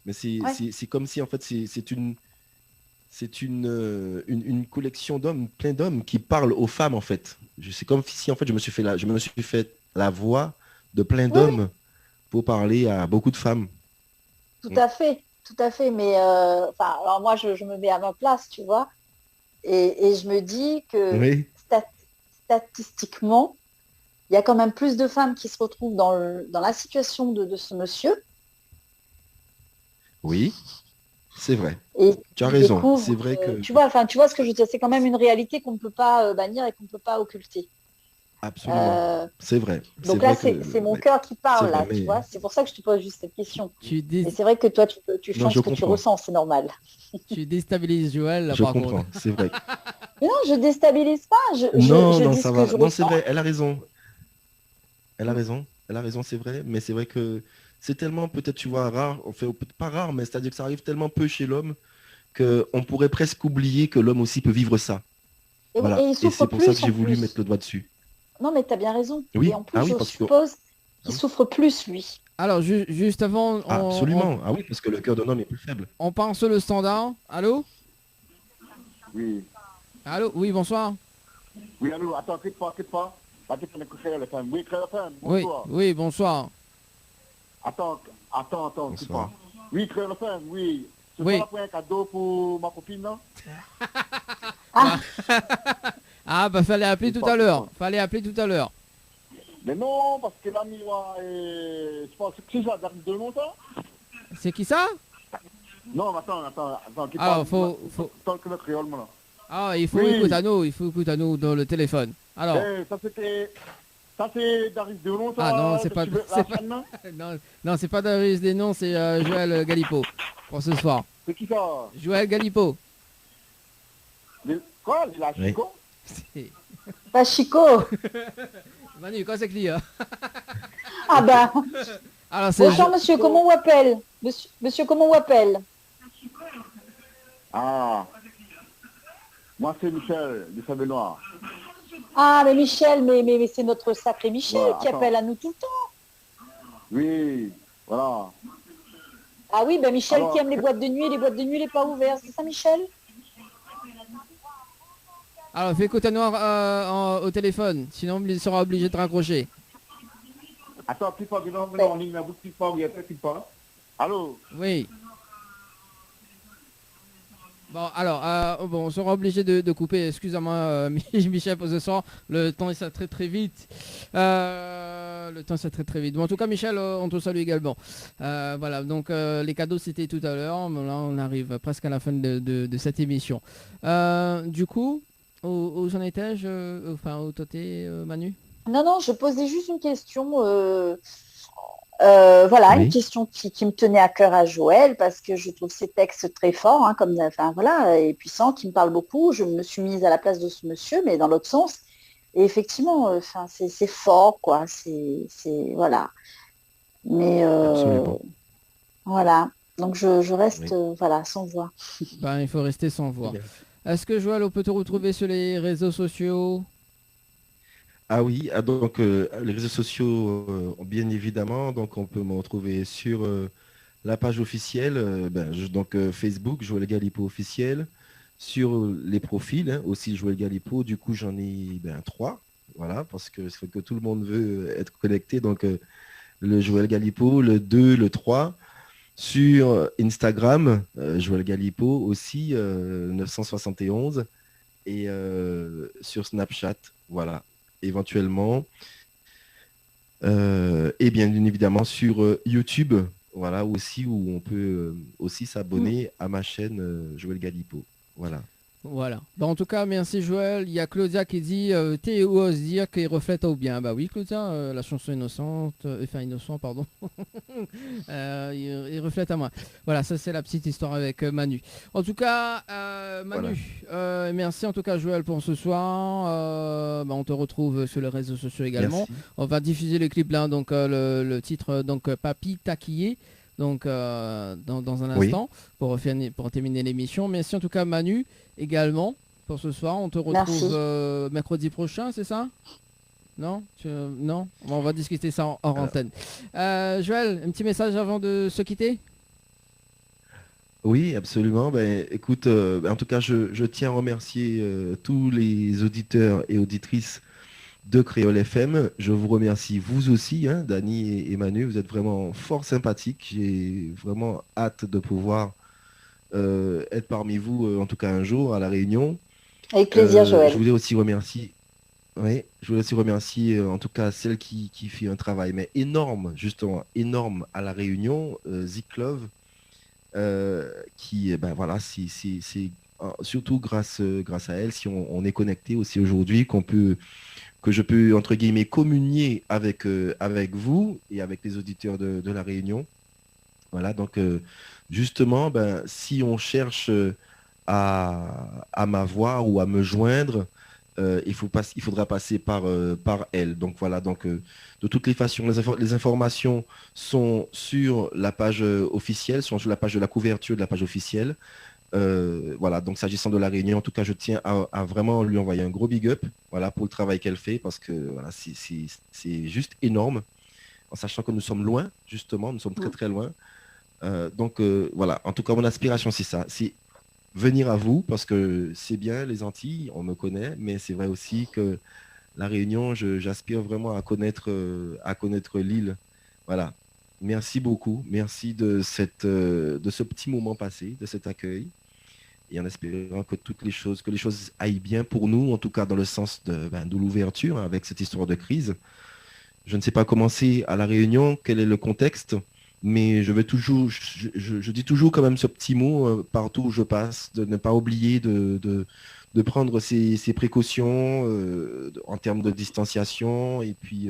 Mais c'est comme si en fait c'est une collection d'hommes, plein d'hommes qui parlent aux femmes en fait. C'est comme si en fait je me suis fait la voix de plein d'hommes pour parler à beaucoup de femmes. Tout à fait, tout à fait. Mais alors moi, je me mets à ma place, tu vois, et je me dis que Oui. Statistiquement, il y a quand même plus de femmes qui se retrouvent dans la situation de ce monsieur. Oui, c'est vrai. Et Tu as qui raison. découvrent, C'est vrai que tu vois ce que je veux dire, c'est quand même une réalité qu'on ne peut pas bannir et qu'on ne peut pas occulter. absolument, c'est vrai. Donc C'est là, vrai que- c'est mon ouais, cœur qui parle, c'est là, vrai, tu mais- vois. C'est pour ça que je te pose juste cette question. Tu, Et c'est vrai que toi, tu Non, chantes je ce que tu comprends. ressens, c'est normal. tu déstabilises Joël là Je par comprends, contre. c'est vrai. Mais non, je déstabilise pas, je Non, dis ça ce va. que je Non, c'est ressens. vrai, elle a raison. Elle a raison. Elle a raison, c'est vrai. Mais c'est vrai que c'est tellement, peut-être, tu vois, rare. Enfin, peut-être pas rare, mais c'est-à-dire que ça arrive tellement peu chez l'homme qu'on pourrait presque oublier que l'homme aussi peut vivre ça. Et, Voilà. et il Et souffre c'est pour ça plus que j'ai en voulu plus. mettre le doigt dessus. Non, mais tu as bien raison. Oui. Et en plus, Ah oui, je parce que- suppose qu'il Ah oui. souffre plus, lui. Alors juste avant, Absolument. Ah oui, parce que le cœur d'un homme est plus faible. on part sur le standard. Allô? Oui. Allô? Oui, bonsoir. Oui, allô, attends, quitte pas. Pas de écouter le FM. Oui, très FM, Oui, bonsoir. oui, bonsoir. Attends, quitte Bonsoir. pas. Oui, très FM, oui. Ce Oui. soir, après un cadeau pour ma copine, non? Ah bah fallait appeler C'est tout pas à l'heure. bon. Fallait appeler tout à l'heure. Mais non, parce que l'ami, je pense que c'est ça, de longtemps. C'est qui ça? Non, mais attends, quitte Alors, pas. faut- Tant que le créole, moi. Ah, il faut Oui. écouter à nous dans le téléphone. Alors, Ça, c'est d'arriver de longtemps. Ah, non, c'est pas- c'est pas- Non, non, c'est pas Darius des noms, c'est Joël Galipo pour ce soir. c'est qui ça? Joël Galipo. Quoi? Il a Oui. Chico? C'est- Pas Chico. Manu, quoi c'est que lui, hein? Ah ben, Alors c'est bonsoir monsieur, comment vous appelle? Monsieur, comment vous appelle? Ah. Moi, c'est Michel, du Saint-Benoît. Ah, mais Michel, mais c'est notre sacré Michel Voilà, qui attends. appelle à nous tout le temps. Oui, voilà. Ah oui, ben Michel Alors, qui aime les boîtes de nuit, et les boîtes de nuit, il n'est pas ouvert. C'est ça, Michel? Alors fais écouter à nous au téléphone, sinon il sera obligé de raccrocher. Attends, quitte pas, non, en ligne, vous quitte pas, quitte pas. Allô? Oui. Bon, alors, bon, on sera obligé de couper. Excusez-moi, Michel, pour ce soir. Le temps, ça très très vite. Le temps, ça très très vite. Bon, en tout cas, Michel, on te salue également. Voilà, donc les cadeaux, c'était tout à l'heure. Là, on arrive presque à la fin de cette émission. Du coup, où en étais-je Enfin, où t'étais, Manu? Non, je posais juste une question. Voilà, Oui. une question qui me tenait à cœur à Joël, parce que je trouve ses textes très forts, hein, voilà, et puissants, qui me parlent beaucoup. Je me suis mise à la place de ce monsieur, mais dans l'autre sens. Et effectivement, c'est fort, quoi. Voilà. Mais Absolument. voilà. Donc je reste, Oui. voilà, sans voix. Ben, il faut rester sans voix. Est-ce que Joël, on peut te retrouver sur les réseaux sociaux? Ah oui, donc les réseaux sociaux, bien évidemment, donc on peut me retrouver sur la page officielle, donc Facebook, Joël Galipo officiel, sur les profils, hein, aussi Joël Galipo, du coup j'en ai 3, voilà, parce que c'est que tout le monde veut être connecté, donc le Joël Galipo, le 2, le 3, sur Instagram, Joël Galipo aussi, 971, et sur Snapchat, voilà. Éventuellement et bien évidemment sur YouTube, voilà, aussi, où on peut aussi s'abonner à ma chaîne Joël Galipo, voilà. Voilà. Bah, en tout cas, merci Joël. Il y a Claudia qui dit Théo ose dire qu'il reflète au bien. Bah oui, Claudia, la chanson innocente, enfin innocent, pardon. Il reflète à moi. Voilà, ça c'est la petite histoire avec Manu. En tout cas, Manu, merci en tout cas Joël pour ce soir. On te retrouve sur les réseaux sociaux également. Merci. On va diffuser le clip là, donc le titre donc Papi Taquillé. Donc dans un Oui. instant pour terminer l'émission. Merci en tout cas Manu également pour ce soir. On te retrouve Merci. mercredi prochain, c'est ça? Non non. Bon, on va discuter ça hors antenne. Joël, un petit message avant de se quitter. Oui, absolument. Ben, écoute, en tout cas, je tiens à remercier tous les auditeurs et auditrices de Créole FM. Je vous remercie vous aussi, hein, Dany et Manu. Vous êtes vraiment fort sympathiques. J'ai vraiment hâte de pouvoir être parmi vous, en tout cas un jour, à La Réunion. Avec plaisir, Joël. Je voulais aussi remercier, oui, je voulais aussi remercier en tout cas celle qui fait un travail mais énorme, justement, énorme à La Réunion, Zik Love, qui, ben voilà, c'est surtout grâce à elle, si on est connecté aussi aujourd'hui, que je peux, entre guillemets, communier avec vous et avec les auditeurs de La Réunion. Voilà, donc justement, ben, si on cherche à m'avoir ou à me joindre, il faudra passer par elle. Donc voilà, donc de toutes les façons, les informations sont sur la page officielle, sont sur la page de la couverture de la page officielle. Voilà, donc s'agissant de La Réunion, en tout cas, je tiens à vraiment lui envoyer un gros big up, voilà, pour le travail qu'elle fait, parce que voilà, c'est juste énorme, en sachant que nous sommes loin, justement, nous sommes très très loin. Donc voilà, en tout cas, mon aspiration, c'est ça, c'est venir à vous, parce que c'est bien les Antilles, on me connaît, mais c'est vrai aussi que La Réunion, j'aspire vraiment à connaître l'île. Voilà. Merci beaucoup. Merci de ce petit moment passé, de cet accueil. Et en espérant que les choses aillent bien pour nous, en tout cas dans le sens de l'ouverture, hein, avec cette histoire de crise. Je ne sais pas comment c'est à La Réunion, quel est le contexte, mais je dis toujours quand même ce petit mot partout où je passe, de ne pas oublier de prendre ses précautions en termes de distanciation. Et puis,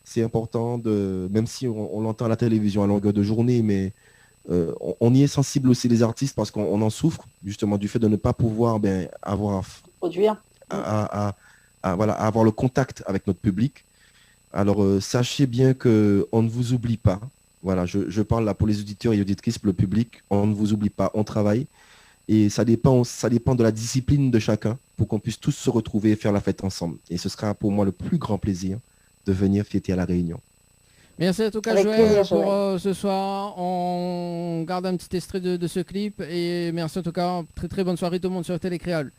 c'est important, même si on l'entend à la télévision à longueur de journée, mais on y est sensible aussi, les artistes, parce qu'on en souffre justement du fait de ne pas pouvoir Produire. Voilà, avoir le contact avec notre public. Alors, sachez bien qu'on ne vous oublie pas. Voilà, je parle là pour les auditeurs et auditrices, pour le public, on ne vous oublie pas, on travaille. Et ça dépend de la discipline de chacun pour qu'on puisse tous se retrouver et faire la fête ensemble. Et ce sera pour moi le plus grand plaisir de venir fêter à La Réunion. Merci en tout cas, Joël, pour ce soir. On garde un petit extrait de ce clip. Et merci en tout cas. Très très bonne soirée tout le monde sur Télécréole.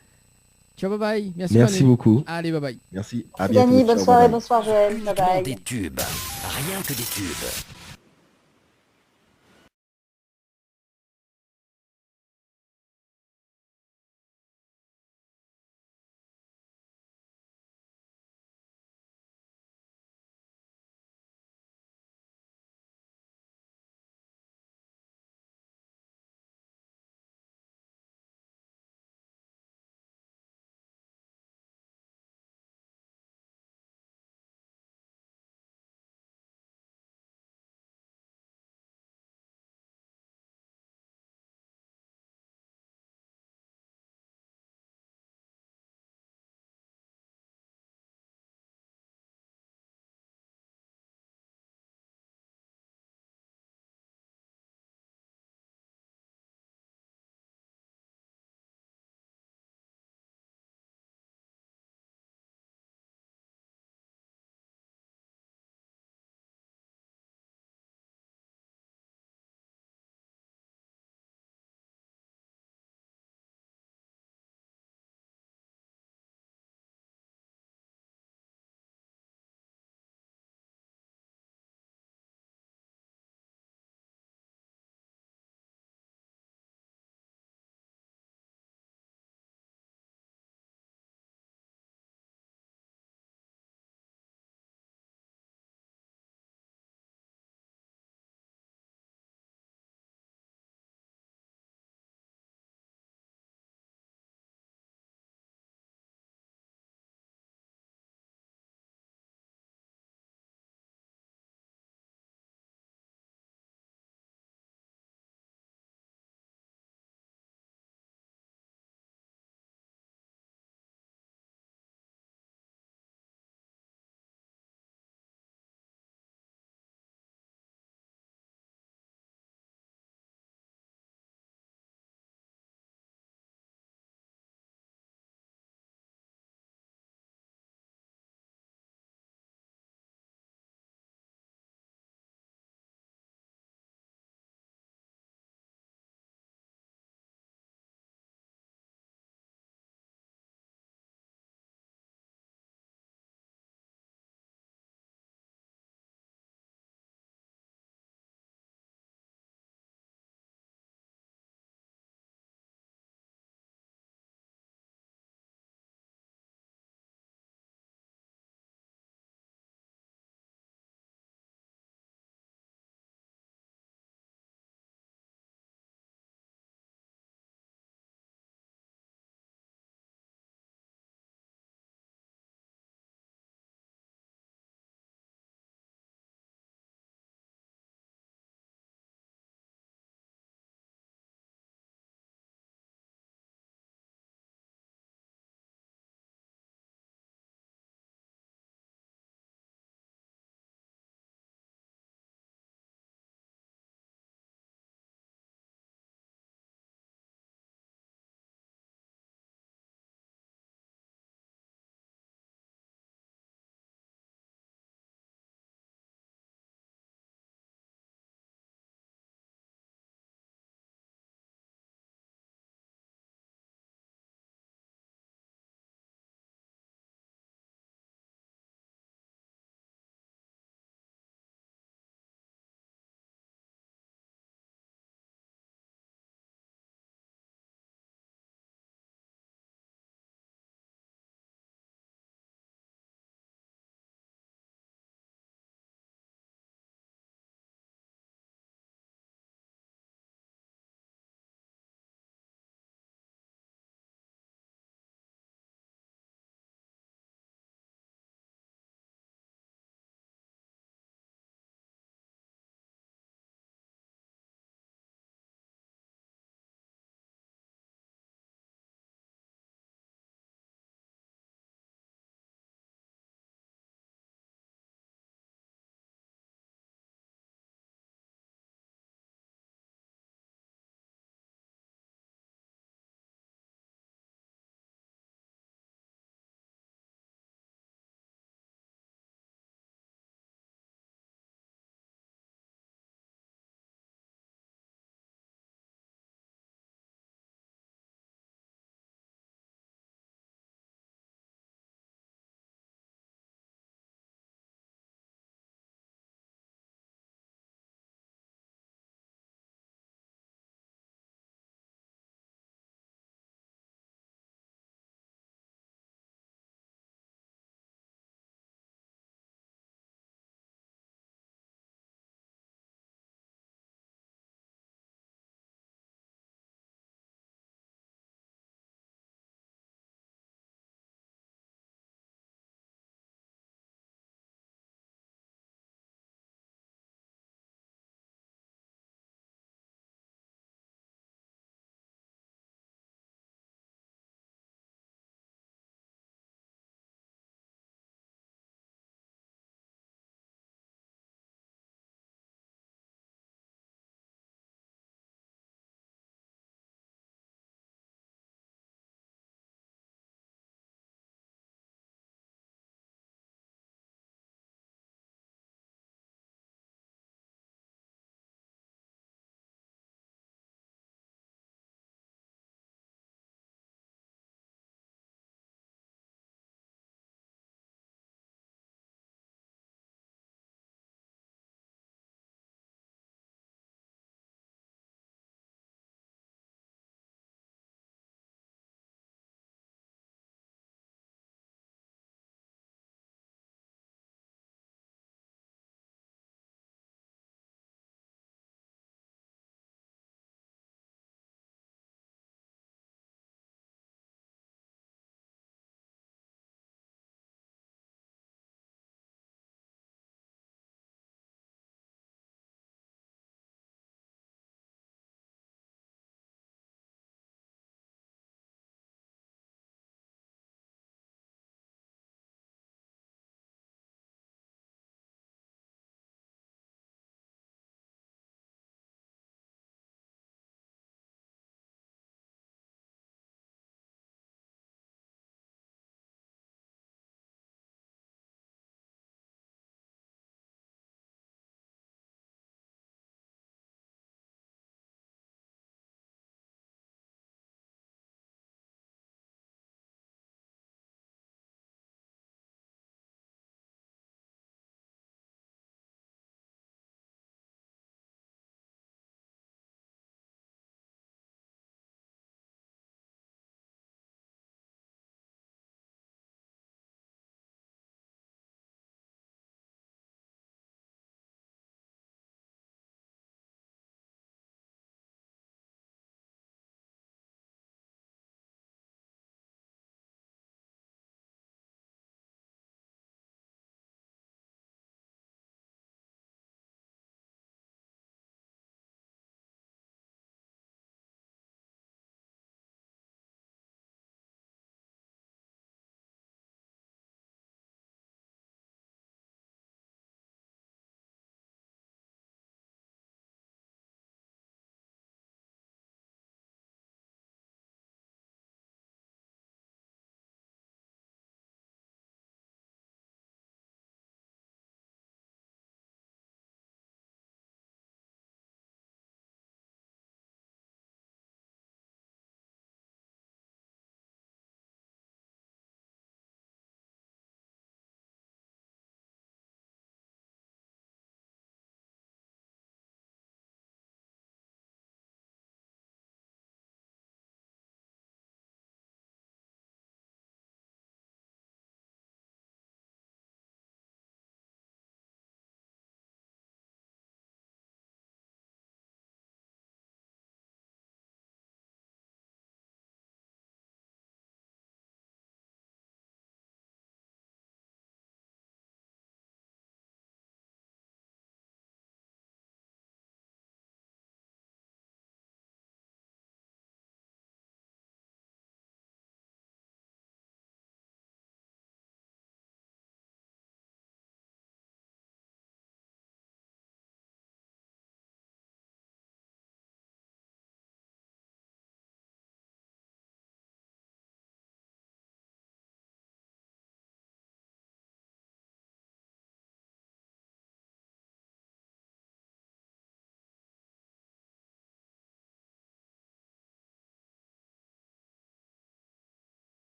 Ciao, bye bye. Merci beaucoup. Allez, bye bye. Merci. À bientôt. Dany, bonne soirée, bonsoir Joël. Bye bye. Des tubes, rien que des tubes.